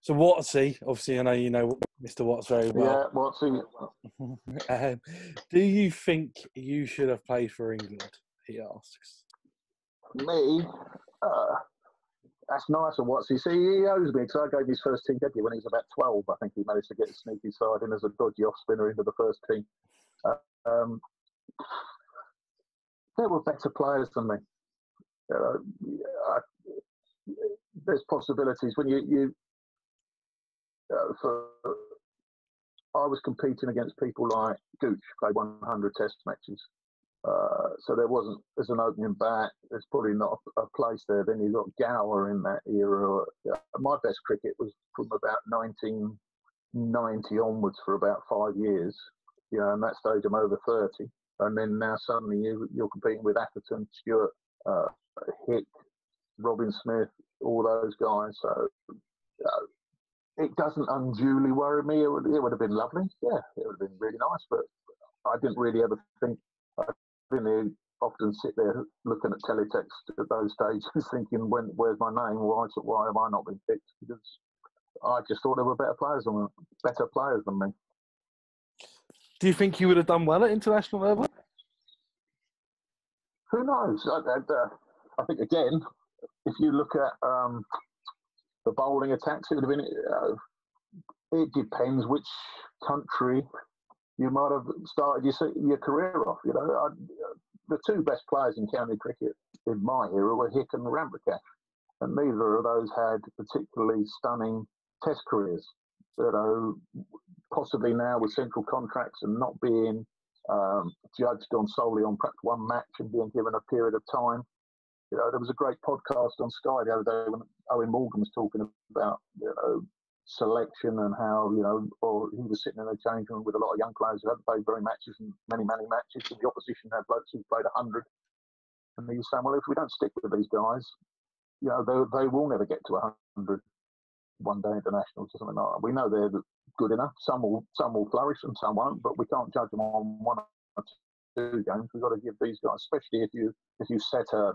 So Watsy, obviously, I know you know Mr. Watts very well. Yeah, Watsy. Do you think you should have played for England? He asks. Me, that's nice of Watsy. See, he owes me because I gave his first team debut when he was about 12. I think he managed to get a sneaky side in as a dodgy off spinner into the first team. There were better players than me. There's possibilities when I was competing against people like Gooch, played 100 test matches. So there wasn't, as an opening bat, there's probably not a place there. Then you've got Gower in that era. My best cricket was from about 1990 onwards for about 5 years. And that stage I'm over 30. And then now suddenly you're competing with Atherton, Stewart, Hick, Robin Smith, all those guys. So it doesn't unduly worry me. It would have been lovely. Yeah, it would have been really nice. But I didn't really ever think. I didn't often sit there looking at teletext at those stages, thinking, "Where's my name? Why have I not been picked?" Because I just thought there were better players than me. Do you think you would have done well at international level? Who knows? I think again, if you look at the bowling attacks, it would have been. It depends which country you might have started your career off. The two best players in county cricket in my era were Hick and Ramprakash, and neither of those had particularly stunning test careers. Possibly now with central contracts and not being judged solely on perhaps one match and being given a period of time. There was a great podcast on Sky the other day when Owen Morgan was talking about selection and how or he was sitting in a change room with a lot of young players who hadn't played very matches and many matches, and the opposition had blokes who played 100, and he was saying, well, if we don't stick with these guys, they will never get to 100 one-day internationals or something like that. We know they're good enough. Some will flourish and some won't, but we can't judge them on one or two games. We've got to give these guys, especially if you set a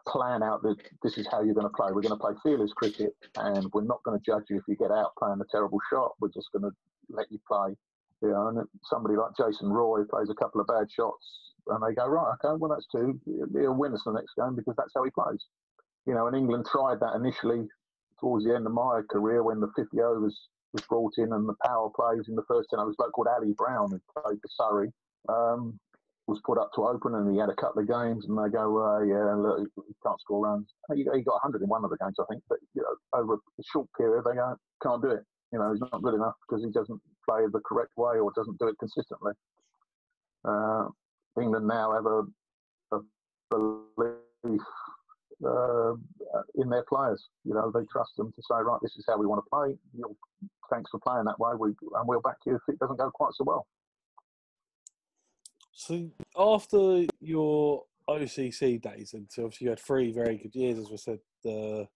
plan out that this is how you're going to play. We're going to play fearless cricket, and we're not going to judge you if you get out playing a terrible shot. We're just going to let you play. And somebody like Jason Roy plays a couple of bad shots, and they go, right, okay, well that's two. He'll win us the next game because that's how he plays. And England tried that initially towards the end of my career when the 50 overs was brought in and the power plays in the first 10 overs. A bloke called Ali Brown, who played for Surrey, was put up to open, and he had a couple of games, and they go, yeah, look, he can't score runs. He got 100 in one of the games, I think, but over a short period, they go, can't do it. He's not good enough because he doesn't play the correct way or doesn't do it consistently. England now have a belief in their players. They trust them to say, right, this is how we want to play. Thanks for playing that way, and we'll back you if it doesn't go quite so well. So after your OCC days, and so obviously you had 3 very good years, as we said. I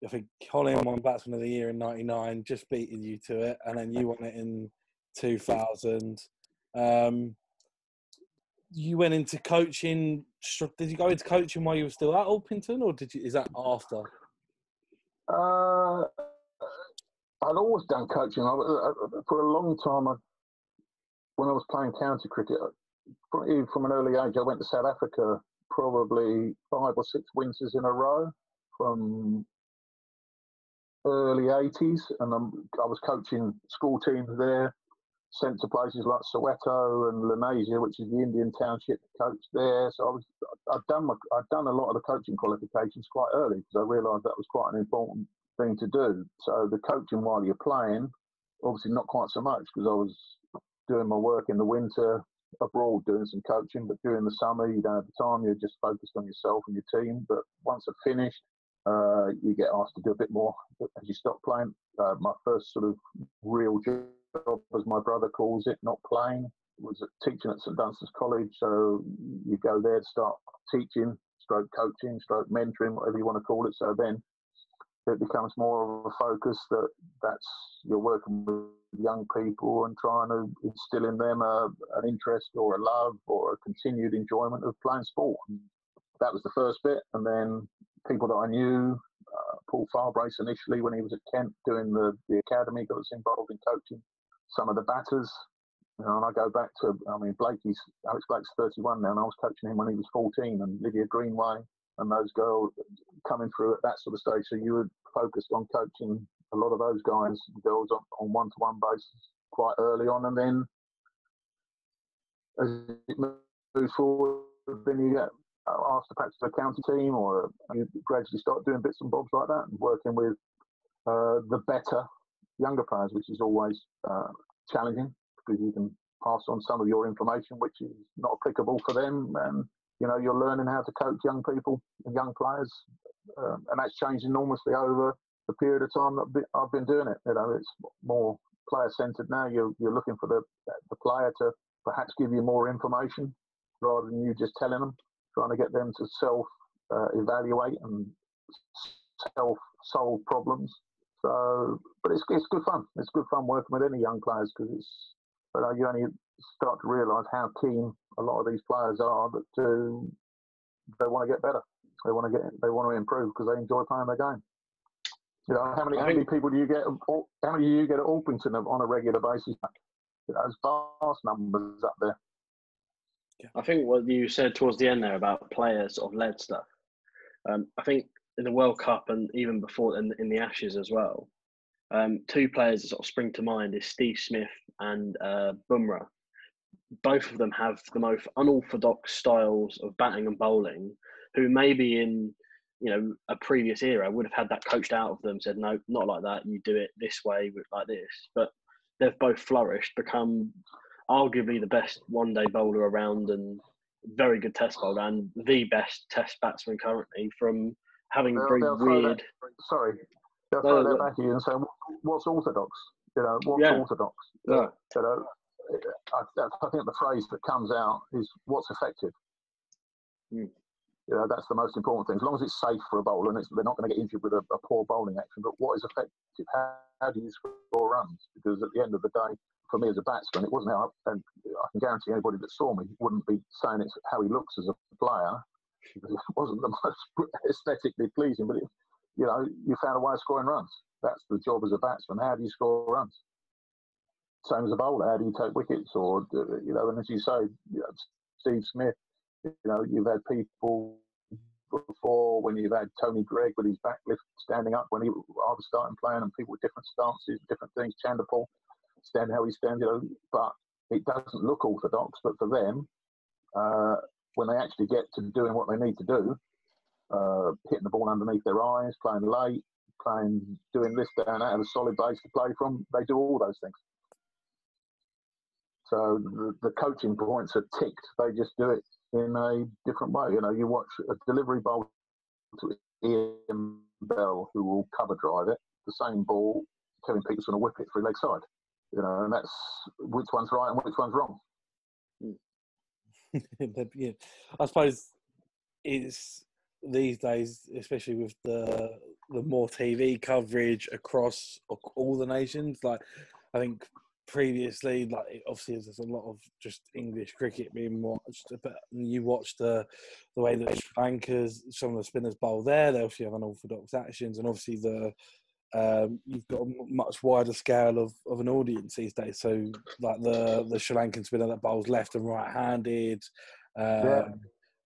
think Colin won Batsman of the Year in '99, just beating you to it, and then you won it in 2000. You went into coaching. Did you go into coaching while you were still at Orpington, or is that after? I'd always done coaching. For a long time, when I was playing county cricket, from an early age, I went to South Africa probably 5 or 6 winters in a row from early 80s, and I was coaching school teams there, sent to places like Soweto and Lenasia, which is the Indian township, coached there. So I'd done a lot of the coaching qualifications quite early because I realised that was quite an important thing to do. So the coaching while you're playing, obviously not quite so much because I was doing my work in the winter abroad doing some coaching, but during the summer you don't have the time, you're just focused on yourself and your team. But once I've finished, you get asked to do a bit more as you stop playing. My first sort of real job, as my brother calls it, not playing, was teaching at St Dunstan's College. So you go there to start teaching, stroke coaching, stroke mentoring, whatever you want to call it. So then it becomes more of a focus that's you're working with young people and trying to instill in them an interest or a love or a continued enjoyment of playing sport. And that was the first bit. And then people that I knew, Paul Farbrace initially when he was at Kent doing the academy, got us involved in coaching some of the batters. You know, and I go back to, I mean, Alex Blake's 31 now, and I was coaching him when he was 14, and Lydia Greenway and those girls coming through at that sort of stage. So you were focused on coaching a lot of those guys, girls on one-to-one basis quite early on, and then as it moves forward, then you get asked to practice a county team, or you gradually start doing bits and bobs like that, and working with the better younger players, which is always challenging because you can pass on some of your information which is not applicable for them, and you know you're learning how to coach young people and young players, and that's changed enormously over the period of time that I've been doing it. You know, it's more player centered now. You're looking for the player to perhaps give you more information rather than you just telling them, trying to get them to self evaluate and self solve problems. So, but it's good fun. It's good fun working with any young players because you only start to realise how keen a lot of these players are that they want to get better. They want to improve because they enjoy playing their game. You know, how many people do you get? How many do you get at Orpington on a regular basis? You know, there's vast numbers up there. I think what you said towards the end there about players of led stuff. I think in the World Cup and even before in the Ashes as well, two players that sort of spring to mind is Steve Smith and Bumrah. Both of them have the most unorthodox styles of batting and bowling, who maybe in a previous era would have had that coached out of them, said no, not like that, you do it this way, like this. But they've both flourished, become arguably the best one-day bowler around and very good test bowler and the best test batsman currently from having they'll weird... They'll throw that back at you and say, what's orthodox? You know, what's orthodox? Yeah. You know, I think the phrase that comes out is what's effective. You know, that's the most important thing. As long as it's safe for a bowler and they're not going to get injured with a poor bowling action, but what is effective? How do you score runs? Because at the end of the day, for me as a batsman, it wasn't how, and I can guarantee anybody that saw me wouldn't be saying it's how he looks as a player, because it wasn't the most aesthetically pleasing, but you found a way of scoring runs. That's the job as a batsman. How do you score runs? Same as a bowler. How do you take wickets? Or, and as you say, Steve Smith, you've had people before when you've had Tony Gregg with his backlift standing up when I was starting playing, and people with different stances, different things. Chanderpaul, stand how he stands, but it doesn't look orthodox. But for them, when they actually get to doing what they need to do, hitting the ball underneath their eyes, playing late, doing this, that, and that, have a solid base to play from, they do all those things. So the coaching points are ticked. They just do it in a different way. You watch a delivery bowl to Ian Bell, who will cover drive it. The same ball, Kevin Peterson will whip it through leg side. And that's which one's right and which one's wrong. Yeah, I suppose it's these days, especially with the more TV coverage across all the nations. Like, I think previously, like obviously there's a lot of just English cricket being watched, but you watch the way that Sri Lanka's, some of the spinners bowl there. They obviously have unorthodox actions, and obviously you've got a much wider scale of an audience these days. So like the Sri Lankan spinner that bowls left and right-handed.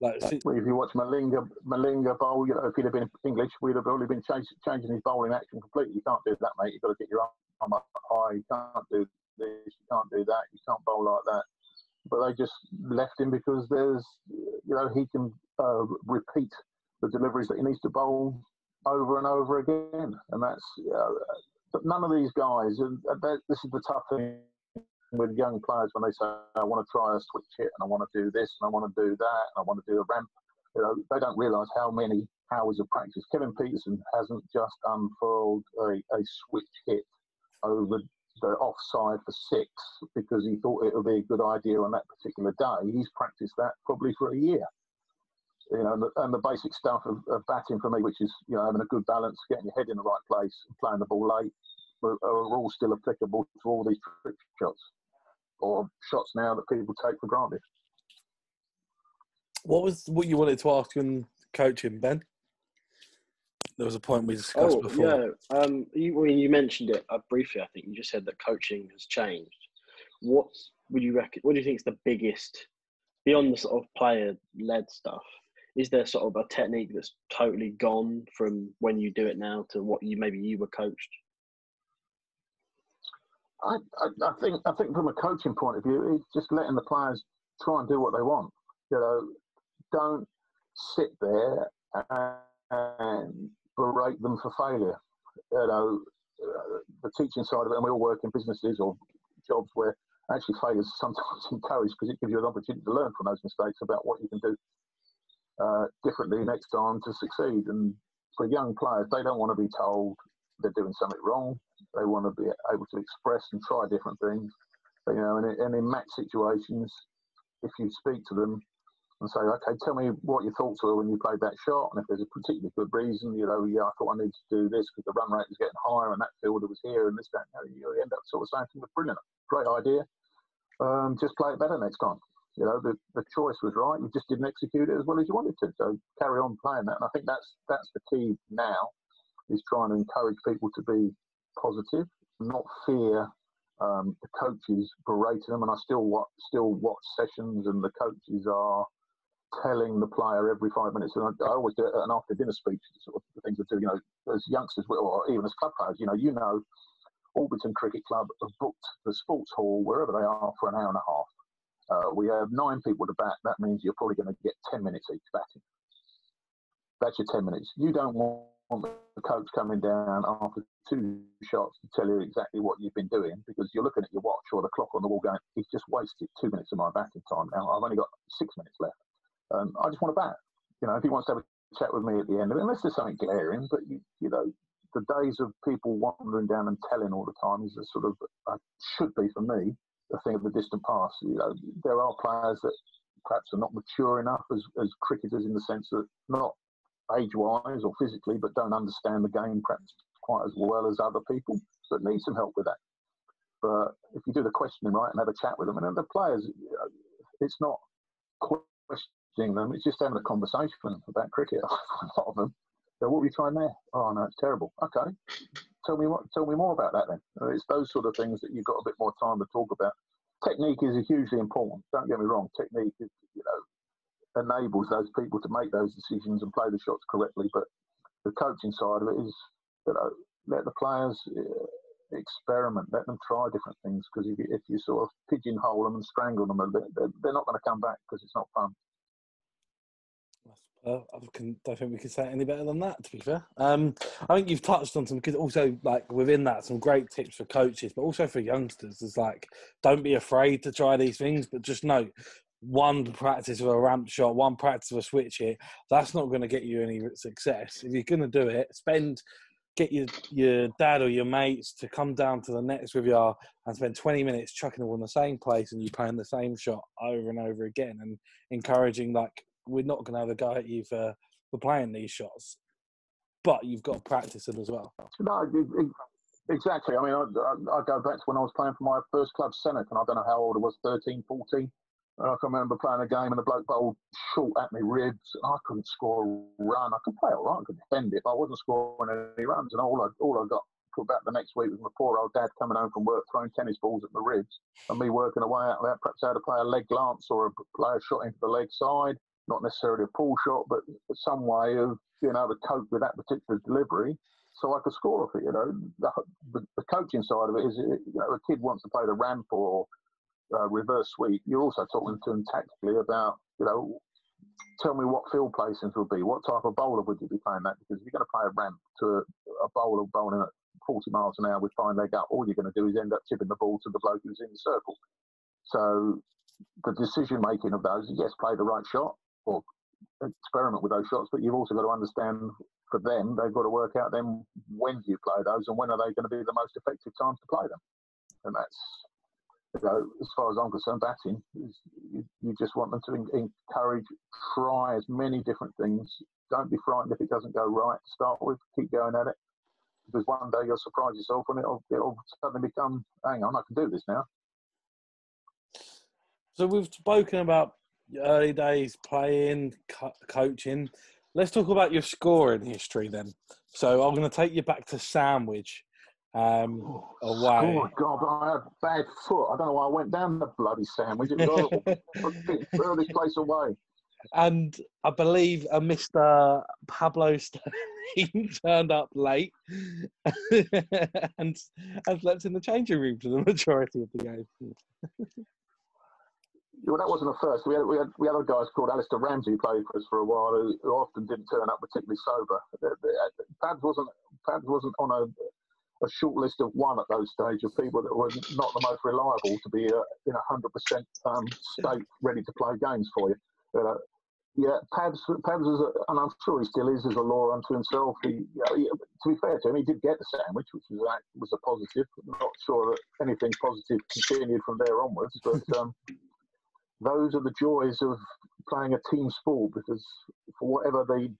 Like, well, if you watch Malinga bowl, if he'd have been English, we'd have only been changing his bowling action completely. You can't do that, mate. You've got to get your arm up high. You can't do this. You can't do that. You can't bowl like that. But they just left him because there's, he can repeat the deliveries that he needs to bowl over and over again. And that's, but none of these guys, this is the tough thing with young players when they say, I want to try a switch hit and I want to do this and I want to do that and I want to do a ramp. They don't realise how many hours of practice. Kevin Peterson hasn't just unfurled a switch hit over the offside for 6 because he thought it would be a good idea on that particular day. He's practiced that probably for a year. You know, and the basic stuff of batting for me, which is, you know, having a good balance, getting your head in the right place, and playing the ball late, are all still applicable to all these trick shots or shots now that people take for granted. What you wanted to ask in coaching, Ben? There was a point we discussed before. Yeah. You mentioned it briefly. I think you just said that coaching has changed. What do you think is the biggest, beyond the sort of player-led stuff? Is there sort of a technique that's totally gone from when you do it now to what you were coached? I think from a coaching point of view, it's just letting the players try and do what they want. You know, don't sit there and berate them for failure. You know, the teaching side of it, and we all work in businesses or jobs where actually failure is sometimes encouraged because it gives you an opportunity to learn from those mistakes about what you can do differently next time to succeed. And for young players, they don't want to be told they're doing something wrong. They want to be able to express and try different things. But, you know, and in match situations, if you speak to them and say, okay, tell me what your thoughts were when you played that shot, and if there's a particularly good reason, you know, yeah, I thought I needed to do this because the run rate was getting higher and that fielder was here and this, that, you end up sort of saying, brilliant, great idea. Just play it better next time. You know, the choice was right. You just didn't execute it as well as you wanted to. So carry on playing that. And I think that's the key now, is trying to encourage people to be positive, not fear the coaches berating them. And I still watch sessions, and the coaches are telling the player every 5 minutes. And I always do it an after dinner speech, sort of the things I do. You know, as youngsters or even as club players, you know, Orpington Cricket Club have booked the sports hall wherever they are for an hour and a half. We have 9 people to bat. That means you're probably going to get 10 minutes each batting. That's your 10 minutes. You don't want the coach coming down after 2 shots to tell you exactly what you've been doing, because you're looking at your watch or the clock on the wall going, he's just wasted 2 minutes of my batting time now. I've only got 6 minutes left. I just want to bat. You know, if he wants to have a chat with me at the end of it, unless there's something glaring, but, you know, the days of people wandering down and telling all the time is a sort of, should be for me, a thing of the distant past. You know, there are players that perhaps are not mature enough as cricketers, in the sense that not age-wise or physically, but don't understand the game perhaps quite as well as other people, that need some help with that. But if you do the questioning right and have a chat with them, and the players, you know, it's not questioning them, it's just having a conversation about cricket. A lot of them, so what were you trying there? Oh no, it's terrible. Okay, tell me more about that then. It's those sort of things that you've got a bit more time to talk about. Technique is hugely important. Don't get me wrong. Technique is, you know, enables those people to make those decisions and play the shots correctly. But the coaching side of it is, you know, let the players experiment, let them try different things. Because if you sort of pigeonhole them and strangle them a bit, they're not going to come back, because it's not fun. I don't think we can say it any better than that, to be fair. I think you've touched on some, because also, like, within that, some great tips for coaches, but also for youngsters. Is like, don't be afraid to try these things, but just know, one practice of a ramp shot, one practice of a switch hit, that's not going to get you any success. If you're going to do it, get your dad or your mates to come down to the nets with you and spend 20 minutes chucking them on the same place and you playing the same shot over and over again, and encouraging, like, we're not going to have a go at you for playing these shots, but you've got to practice them as well. No, exactly. I mean, I go back to when I was playing for my first club, Seneca, and I don't know how old I was, 13, 14. And I can remember playing a game and the bloke bowled short at me ribs. I couldn't score a run. I could play all right, I could defend it, but I wasn't scoring any runs. And all I got put back the next week was my poor old dad coming home from work throwing tennis balls at my ribs, and me working away out there, perhaps how to play a leg glance or play a shot into the leg side. Not necessarily a pull shot, but some way of being able to cope with that particular delivery, so I could score off it. You know, the coaching side of it is, you know, a kid wants to play the ramp or reverse sweep. You're also talking to them tactically about, you know, tell me what field placings would be. What type of bowler would you be playing that? Because if you're going to play a ramp to a bowler bowling at 40 miles an hour with fine leg up, all you're going to do is end up tipping the ball to the bloke who's in the circle. So the decision making of those is, yes, play the right shot or experiment with those shots, but you've also got to understand, for them, they've got to work out then when do you play those and when are they going to be the most effective times to play them. And as far as I'm concerned, batting, you just want them to encourage, try as many different things. Don't be frightened if it doesn't go right to start with. Keep going at it. Because one day you'll surprise yourself and it'll suddenly become, hang on, I can do this now. So we've spoken about your early days playing, coaching. Let's talk about your scoring history then. So I'm going to take you back to Sandwich. Away. Oh, God, I had bad foot. I don't know why I went down the bloody Sandwich. It was horrible. Furthest place away. And I believe a Mr. Pablo Sterling turned up late and slept in the changing room for the majority of the game. Well, that wasn't a first. We had other guys called Alistair Ramsey who played for us for a while who often didn't turn up particularly sober. Pabs wasn't on a short list of one at those stages of people that were not the most reliable to be in 100% state ready to play games for you. Yeah, Pabs was, and I'm sure he still is a law unto himself. To be fair to him, he did get the Sandwich, which was a positive. I'm not sure that anything positive continued from there onwards, but those are the joys of playing a team sport, because for whatever the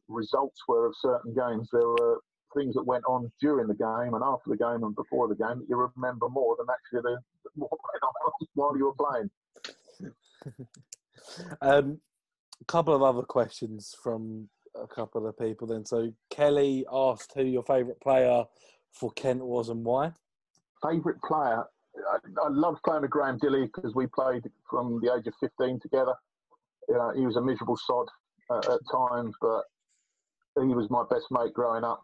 results were of certain games, there were things that went on during the game and after the game and before the game that you remember more than actually what went on while you were playing. A couple of other questions from a couple of people then. So Kelly asked who your favourite player for Kent was and why. Favourite player? I loved playing with Graham Dilley because we played from the age of 15 together. He was a miserable sod at times, but he was my best mate growing up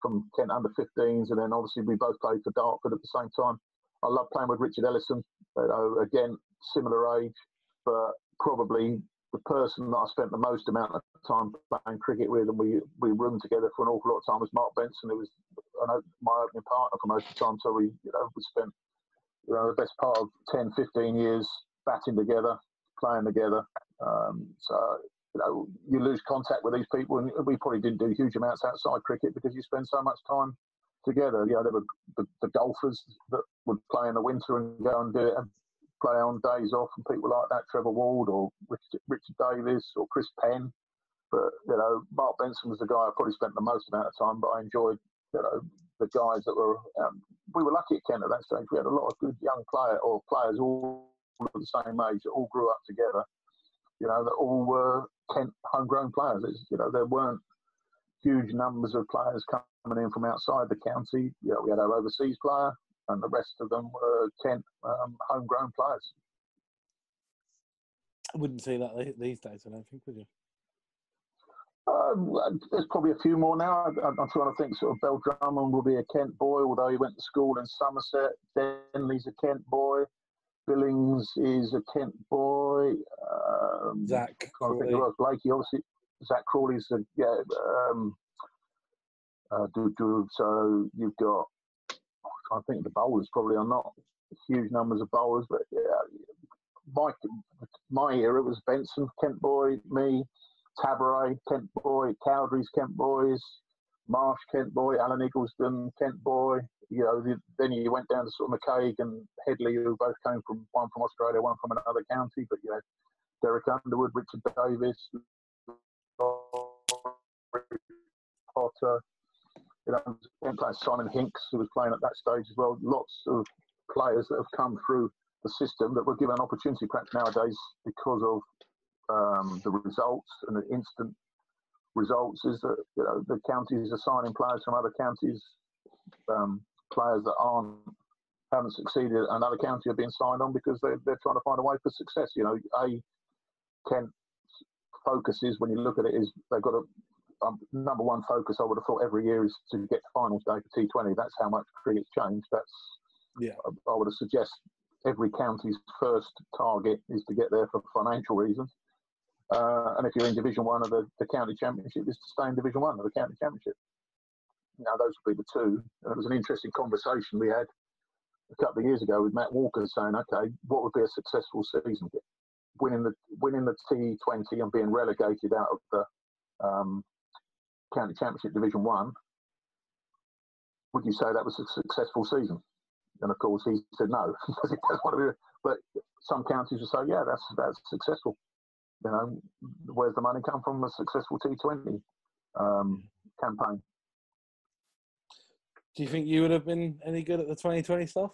from Kent under 15s, and then obviously we both played for Dartford at the same time. I love playing with Richard Ellison. Again, similar age, but probably the person that I spent the most amount of time playing cricket with, and we roomed together for an awful lot of time, was Mark Benson, who was my opening partner for most of the time. So we spent the best part of 10, 15 years batting together, playing together. You lose contact with these people, and we probably didn't do huge amounts outside cricket because you spend so much time together. There were the golfers that would play in the winter and go and do it and play on days off, and people like that, Trevor Ward or Richard Davis or Chris Penn. But Mark Benson was the guy I probably spent the most amount of time. But I enjoyed the guys that were. We were lucky at Kent at that stage. We had a lot of good young players all of the same age that all grew up together. That all were Kent homegrown players. There weren't huge numbers of players coming in from outside the county. We had our overseas player, and the rest of them were Kent homegrown players. I wouldn't say that these days, I don't think, would you? There's probably a few more now. I'm trying to think. Sort of Bell Drummond will be a Kent boy, although he went to school in Somerset. Denley's a Kent boy. Billings is a Kent boy. Zach Crawley. Blakey, obviously. Zach Crawley's so you've got. I think the bowlers probably are not huge numbers of bowlers, but my era was Benson, Kent boy, me, Tabaret, Kent boy, Cowdrey's Kent boys, Marsh, Kent boy, Alan Eggleston, Kent boy. Then you went down to sort of McCaig and Headley, who both came from one from Australia, one from another county. But you had Derek Underwood, Richard Davis, Potter. Simon Hinks, who was playing at that stage as well. Lots of players that have come through the system that were given an opportunity perhaps nowadays because of the results and the instant results, is that the counties are signing players from other counties, players that haven't succeeded at another county are being signed on because they're trying to find a way for success. Kent focuses, when you look at it, is they've got a number one focus. I would have thought every year is to get to finals day for T20. That's how much cricket's changed. I would have suggest every county's first target is to get there for financial reasons. And if you're in Division 1 of the county championship, is to stay in Division 1 of the county championship. Those would be the two. And it was an interesting conversation we had a couple of years ago with Matt Walker saying, okay, what would be a successful season? Winning the T20 and being relegated out of the county championship Division 1, would you say that was a successful season? And of course, he said no because he doesn't want to. But some counties will say, yeah, that's successful. You know, where's the money come from? A successful T20 campaign. Do you think you would have been any good at the 2020 stuff?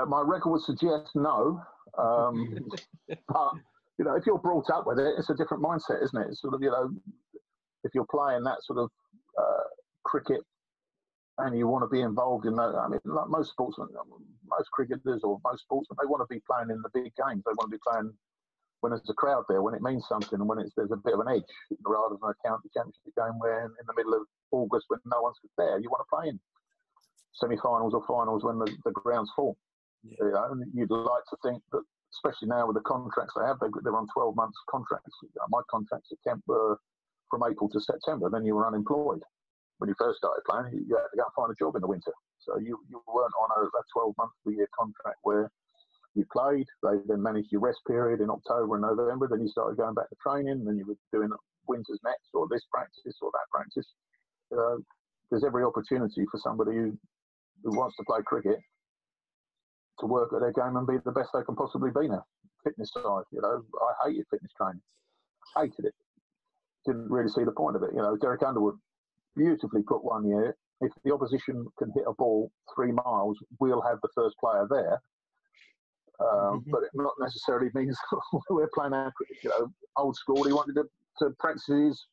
My record would suggest no, but you know, if you're brought up with it, it's a different mindset, isn't it? It's sort of, you know, if you're playing that sort of cricket and you want to be involved in that, I mean, like most sportsmen, most cricketers or most sportsmen, they want to be playing in the big games. They want to be playing when there's a crowd there, when it means something, and when there's a bit of an edge, rather than a county championship game where in the middle of August when no one's there, you want to play in semi-finals or finals when the ground's full. Yeah. You know, and you'd like to think that, especially now with the contracts they have, they're on 12 months contracts. My contracts at Kent were from April to September. Then you were unemployed. When you first started playing, you had to go and find a job in the winter. So you weren't on a 12-month-a-year contract where you played. They then managed your rest period in October and November. Then you started going back to training. Then you were doing winters next, or this practice or that practice. There's every opportunity for somebody who wants to play cricket to work at their game and be the best they can possibly be now. Fitness side, you know, I hated fitness training. Hated it. Didn't really see the point of it. You know, Derek Underwood beautifully put one year, if the opposition can hit a ball 3 miles, we'll have the first player there. But it not necessarily means we're playing our, you know, old school. He wanted to practice his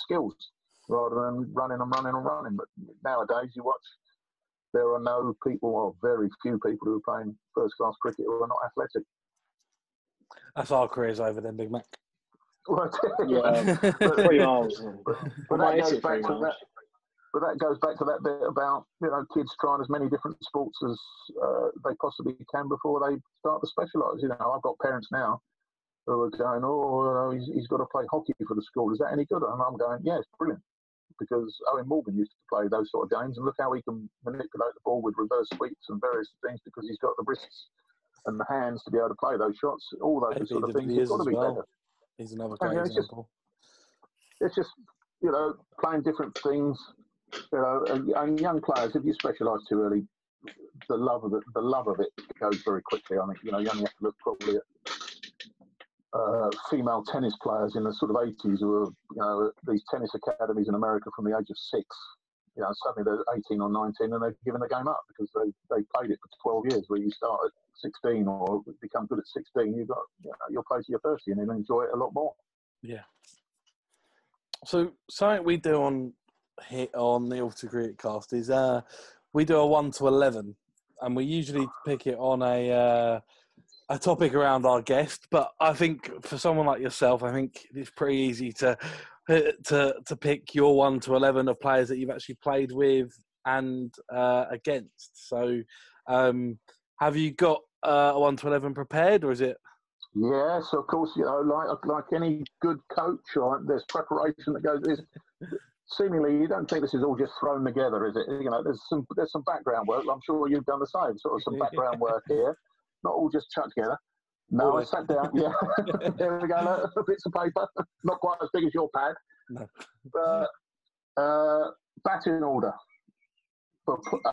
skills rather than running. But nowadays, you watch, there are no people, or very few people, who are playing first-class cricket who are not athletic. That's our careers over then, Big Mac. Well, yeah, 3 miles. But that goes back to that. But that goes back to that bit about, you know, kids trying as many different sports as they possibly can before they start to specialise. You know, I've got parents now who are going, oh, he's got to play hockey for the school. Is that any good? And I'm going, yeah, it's brilliant. Because Owen Morgan used to play those sort of games, and look how he can manipulate the ball with reverse sweeps and various things because he's got the wrists and the hands to be able to play those shots. All those sort of things have got to be better. He's another great example. It's just, you know, playing different things. You know, and young players, if you specialise too early, the love of it goes very quickly. I think, you know, you only have to look probably at female tennis players in the sort of 80s who are, you know, these tennis academies in America from the age of 6. You know, suddenly they're 18 or 19 and they've given the game up because they played it for 12 years. Where you start at 16 or become good at 16, you've got, you know, you'll play to your 30 and then enjoy it a lot more. Yeah. So something we do on the Orpington Cricket Cast is we do a 1 to 11, and we usually pick it on a topic around our guest. But I think for someone like yourself, I think it's pretty easy to pick your 1 to 11 of players that you've actually played with and against. So have you got a 1 to 11 prepared, or is it? Yes, of course. You know, like any good coach, right, there's preparation that goes. Seemingly, you don't think this is all just thrown together, is it? You know, there's some background work. I'm sure you've done the same, sort of some background work here. Not all just chucked together. No, I sat down. Yeah, there we go. Bits of paper, not quite as big as your pad. No. But batting order.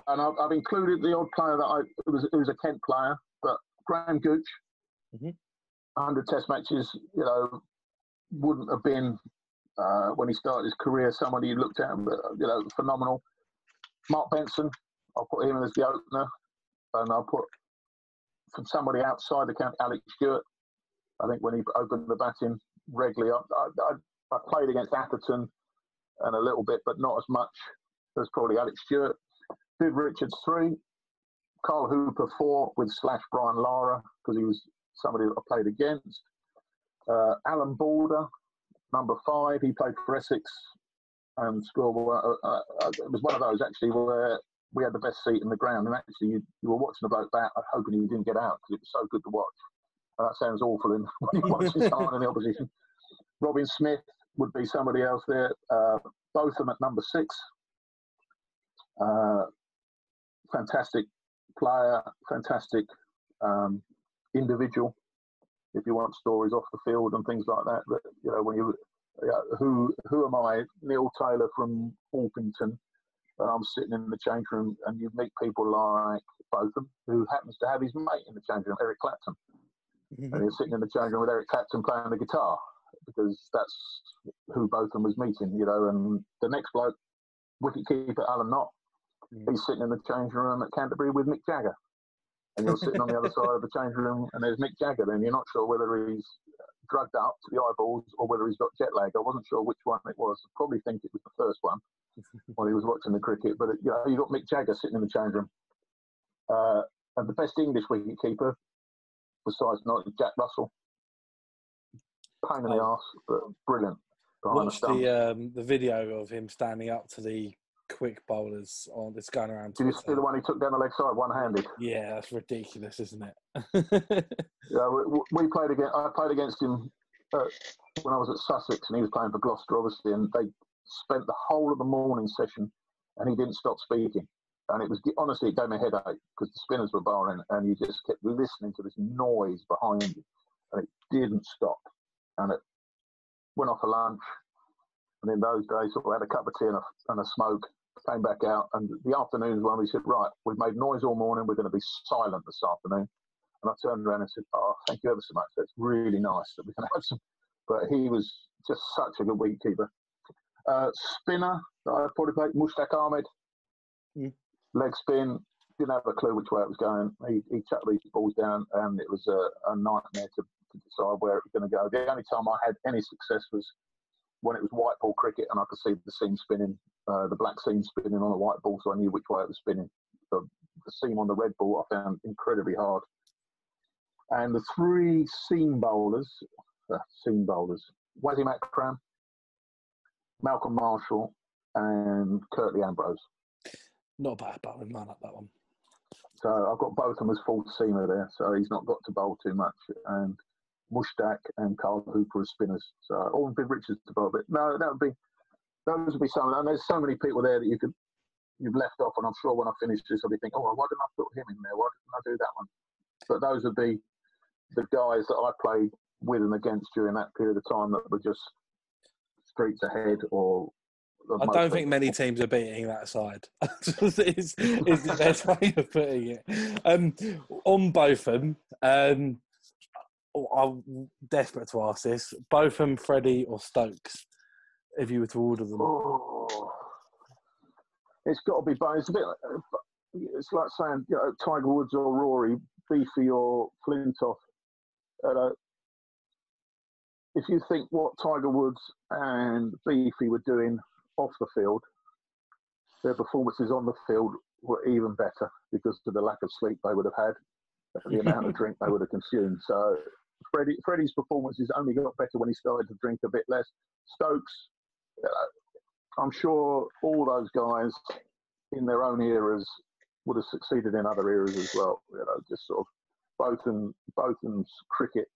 And I've included the odd player that who's a Kent player, but Graham Gooch, 100 Test matches. You know, wouldn't have been. When he started his career, somebody you looked at, you know, phenomenal. Mark Benson, I'll put him as the opener, and I'll put from somebody outside the camp, Alex Stewart. I think when he opened the batting regularly, I played against Atherton and a little bit, but not as much as probably Alex Stewart. Viv Richards 3, Carl Hooper 4 with / Brian Lara because he was somebody that I played against. Alan Balder, number 5, he played for Essex and scored. It was one of those actually where we had the best seat in the ground, and actually you were watching the bloke bat, hoping he didn't get out because it was so good to watch. That sounds awful when you're watching someone in the opposition. Robin Smith would be somebody else there. Both of them at number 6. Fantastic player, fantastic individual. If you want stories off the field and things like that, but you know, when who am I? Neil Taylor from Orpington, and I'm sitting in the change room, and you meet people like Botham, who happens to have his mate in the change room, Eric Clapton. And he's sitting in the change room with Eric Clapton playing the guitar, because that's who Botham was meeting, you know. And the next bloke, wicketkeeper Alan Knott, he's sitting in the change room at Canterbury with Mick Jagger. And you're sitting on the other side of the change room, and there's Mick Jagger. Then you're not sure whether he's drugged up to the eyeballs or whether he's got jet lag. I wasn't sure which one it was. I probably think it was the first one while he was watching the cricket. But you know, you got Mick Jagger sitting in the change room, and the best English wicketkeeper besides not Jack Russell. Pain in the arse, but brilliant. Watch the video of him standing up to the quick bowlers on this going around. Did you see the one he took down the leg side one-handed? Yeah, that's ridiculous, isn't it? Yeah, we played against. I played against him when I was at Sussex, and he was playing for Gloucester, obviously. And they spent the whole of the morning session, and he didn't stop speaking. And it was honestly, it gave me a headache because the spinners were bowling, and you just kept listening to this noise behind you, and it didn't stop. And it went off for lunch, and in those days, I had a cup of tea and a smoke. Came back out, and the afternoons when we said, right, we've made noise all morning, we're going to be silent this afternoon. And I turned around and said, oh, thank you ever so much. That's really nice that we can have some. But he was just such a good wicketkeeper. Spinner that I probably played, Mushtaq Ahmed. Leg spin, didn't have a clue which way it was going. He chucked these balls down, and it was a nightmare to decide where it was going to go. The only time I had any success was when it was white ball cricket, and I could see the seam spinning, the black seam spinning on the white ball, so I knew which way it was spinning. The seam on the red ball I found incredibly hard. And the three seam bowlers, Wasim Akram, Malcolm Marshall, and Curtly Ambrose. Not bad bowling man up that one. So I've got both of them as full seamer there, so he's not got to bowl too much. And Mushtaq and Carl Hooper as spinners. So or Viv Richards to bowl a bit. No, those would be some. And there's so many people there that you've left off. And I'm sure when I finish this, I'll be thinking, oh, why didn't I put him in there? Why didn't I do that one? But those would be the guys that I played with and against during that period of time that were just streets ahead. Or I don't think many teams are beating that side. is the best way of putting it. On Botham, I'm desperate to ask this. Botham, Freddie, or Stokes? If you were to order them, it's got to be both. It's a bit. It's like saying, you know, Tiger Woods or Rory, Beefy or Flintoff. If you think what Tiger Woods and Beefy were doing off the field, their performances on the field were even better because of the lack of sleep they would have had, the amount of drink they would have consumed. So Freddie's performances only got better when he started to drink a bit less. Stokes, I'm sure all those guys in their own eras would have succeeded in other eras as well. You know, just sort of Botham's cricket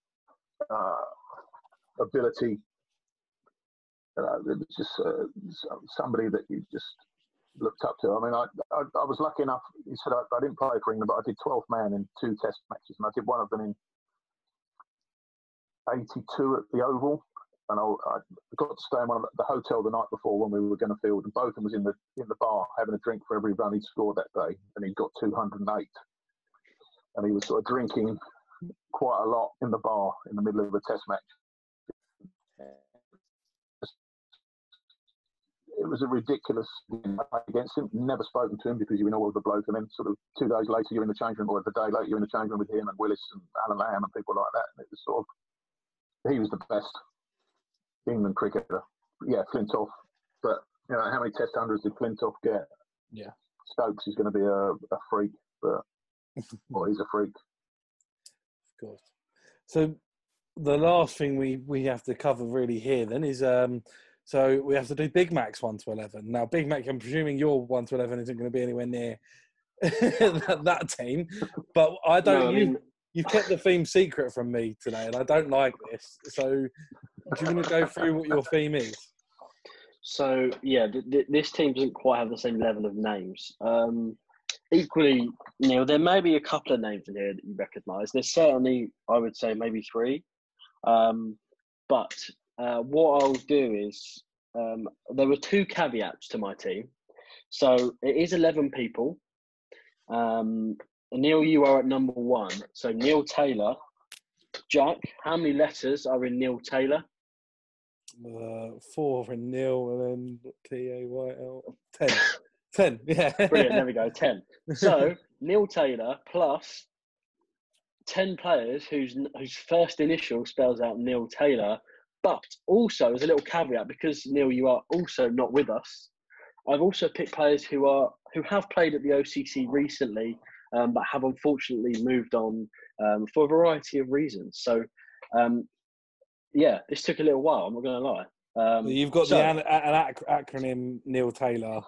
ability. It was just somebody that you just looked up to. I mean, I was lucky enough. He said I didn't play for England, but I did 12th man in 2 Test matches, and I did one of them in '82 at the Oval. And I got to stay in the hotel the night before when we were going to field, and Botham was in the bar having a drink for every run he'd scored that day, and he got 208. And he was sort of drinking quite a lot in the bar in the middle of a Test match. It was a ridiculous game against him. Never spoken to him because you were in all of the bloke, and then sort of 2 days later you're in the change room, or the day later you're in the change room with him and Willis and Alan Lamb and people like that. And it was sort of, he was the best England cricketer. Yeah, Flintoff. But you know, how many Test hundreds did Flintoff get? Yeah, Stokes is going to be a freak, but well, he's a freak. Of course. So the last thing we have to cover really here then is so we have to do Big Mac's 1 to 11. Now, Big Mac, I'm presuming your 1 to 11 isn't going to be anywhere near that team, but I don't. No, you've kept the theme secret from me today, and I don't like this. So, do you want to go through what your theme is? So, yeah, this team doesn't quite have the same level of names. Equally, Neil, there may be a couple of names in here that you recognise. There's certainly, I would say, maybe 3. But what I'll do is, there were 2 caveats to my team. So it is 11 people. Neil, you are at number 1. So Neil Taylor. Jack, how many letters are in Neil Taylor? 4 in Neil and then T-A-Y-L. 10. 10, yeah. Brilliant, there we go, 10. So Neil Taylor plus 10 players whose first initial spells out Neil Taylor. But also, as a little caveat, because Neil, you are also not with us, I've also picked players who have played at the OCC recently, but have unfortunately moved on for a variety of reasons. So, this took a little while. I'm not going to lie. You've got an acronym Neil Taylor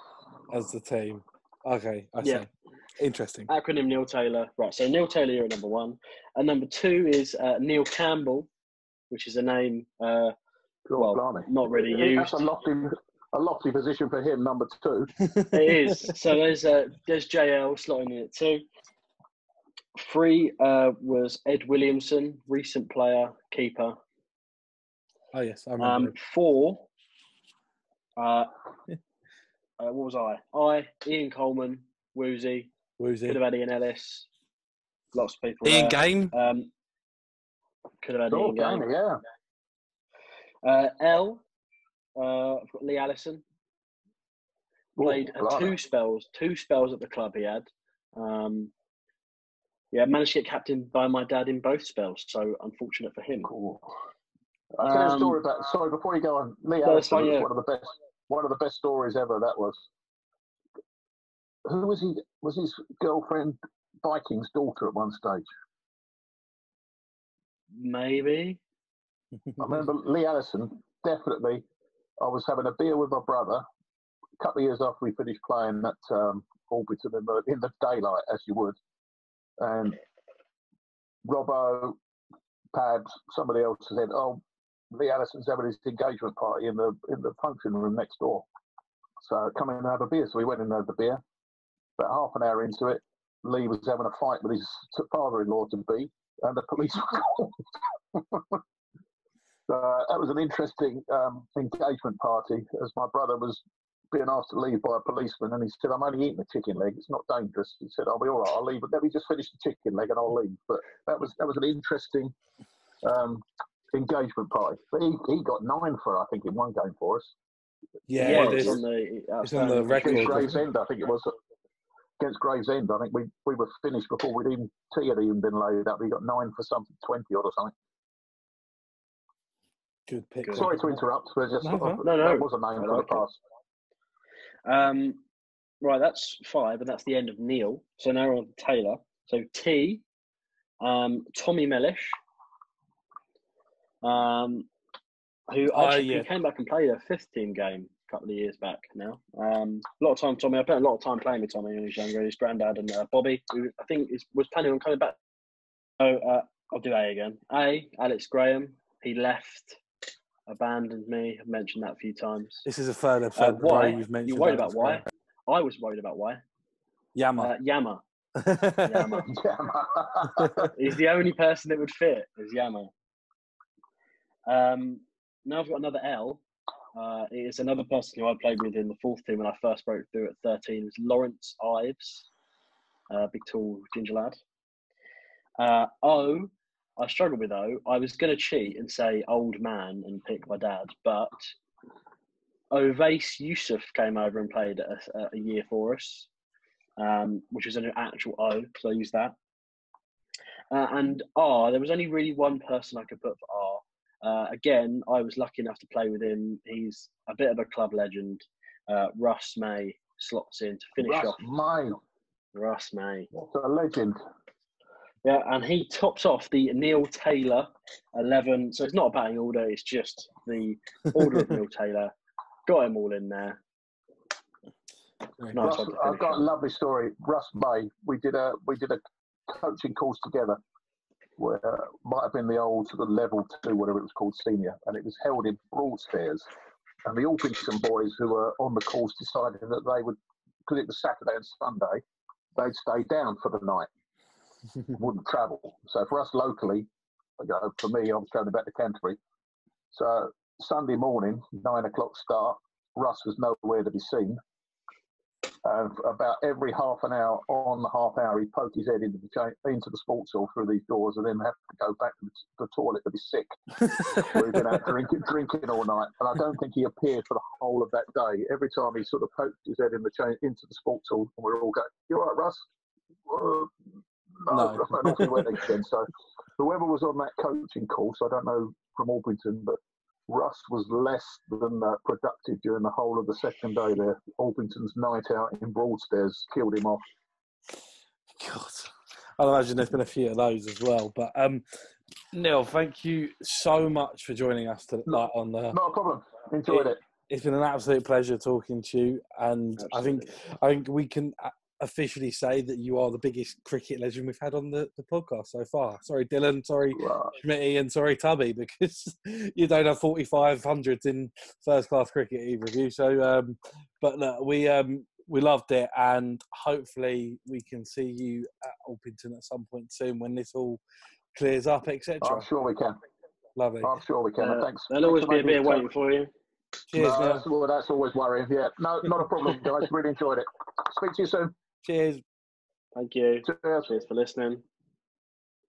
as the team. Okay, I see. Interesting. Acronym Neil Taylor. Right, so Neil Taylor, you're at number 1. And number 2 is Neil Campbell, which is a name, not really used. That's a lofty position for him, number 2. It is. So there's JL slotting in at 2. 3 was Ed Williamson, recent player, keeper. Oh, yes, I remember. 4, what was I? Ian Coleman, Woozy. Could have had Ian Ellis. Lots of people Ian there. Game. Could have had Ian Game. Yeah. I've got Lee Allison. Played 2 spells at the club he had. Managed to get captained by my dad in both spells, so unfortunate for him. Cool. I'll tell you a story about. Sorry, before you go on, Lee Allison was one of the best stories ever. That was. Who was he? Was his girlfriend Viking's daughter at one stage? Maybe. I remember Lee Allison. Definitely. I was having a beer with my brother a couple of years after we finished playing at Orpington in the daylight, as you would, and Robbo, Pads, somebody else said, "Oh, Lee Allison's having his engagement party in the function room next door. So come in and have a beer." So we went in and had the beer. About half an hour into it, Lee was having a fight with his father-in-law to be, and the police were called. That was an interesting engagement party, as my brother was being asked to leave by a policeman, and he said, "I'm only eating a chicken leg. It's not dangerous." He said, "I'll be all right. I'll leave, but let me just finish the chicken leg and I'll leave." But that was an interesting engagement party. But he got 9 for, I think, in one game for us. Yeah, it's on the record. Against Gravesend, I think it was. Against Gravesend, I think we were finished before tea had even been laid up. We got 9 for something, 20 odd or something. Good pick. Sorry to interrupt, but just no. That was a name for the past. Right, that's 5, and that's the end of Neil. So now we're on Taylor. So T, Tommy Mellish, who actually came back and played a 5th team game a couple of years back now. A lot of time, Tommy. I spent a lot of time playing with Tommy when he was younger. His granddad and Bobby, who I think was planning on coming back. So I'll do A again. Alex Graham. He left, abandoned me. I've mentioned that a few times. This is a third episode. Why? You've mentioned You're worried about why? I was worried about why. Yama. Yama. He's the only person that would fit, is Yama. Now I've got another L. It's another person who I played with in the 4th team when I first broke through at 13. It was Lawrence Ives, big tall ginger lad. O, I struggled with O. I was going to cheat and say old man and pick my dad, but Ovais Yusuf came over and played a year for us, which was an actual O, so I used that. And R, there was only really one person I could put for R. Again, I was lucky enough to play with him. He's a bit of a club legend. Russ May slots in to finish off. Russ May. What a legend. Yeah, and he tops off the Neil Taylor 11. So it's not a batting order, it's just the order of Neil Taylor. Got him all in there. Nice. I've got a lovely story. Russ May, we did a coaching course together, where might have been the old sort of level 2, whatever it was called, senior, and it was held in Broadstairs. And the Orpington boys who were on the course decided that they would, because it was Saturday and Sunday, they'd stay down for the night, wouldn't travel. So for us locally, for me, I was going back to Canterbury. So Sunday morning, 9 o'clock start, Russ was nowhere to be seen. And about every half an hour on the half hour, he'd poke his head into the sports hall through these doors and then have to go back to the toilet to be sick. Where he'd been out drinking all night. And I don't think he appeared for the whole of that day. Every time he sort of poked his head into the sports hall, and we were all going, "You all right, Russ?" No. And off he went again. So whoever was on that coaching course, I don't know from Orpington, but Russ was less than productive during the whole of the second day there. Orpington's night out in Broadstairs killed him off. God, I imagine there's been a few of those as well. But Neil, thank you so much for joining us tonight on the. Not a problem. Enjoyed it. It's been an absolute pleasure talking to you, and Absolutely. I think we can officially say that you are the biggest cricket legend we've had on the podcast so far. Sorry, Dylan. Sorry, Schmitty, and sorry, Tubby, because you don't have 4,500s in first-class cricket, either of you. So, but look, we loved it, and hopefully we can see you at Orpington at some point soon when this all clears up, etc. I'm sure we can. Lovely. I'm sure we can. Thanks. There'll always be a beer waiting for you. Cheers, that's always worrying. Yeah, no, not a problem, guys. Really enjoyed it. Speak to you soon. Cheers. Thank you. Cheers. Cheers for listening.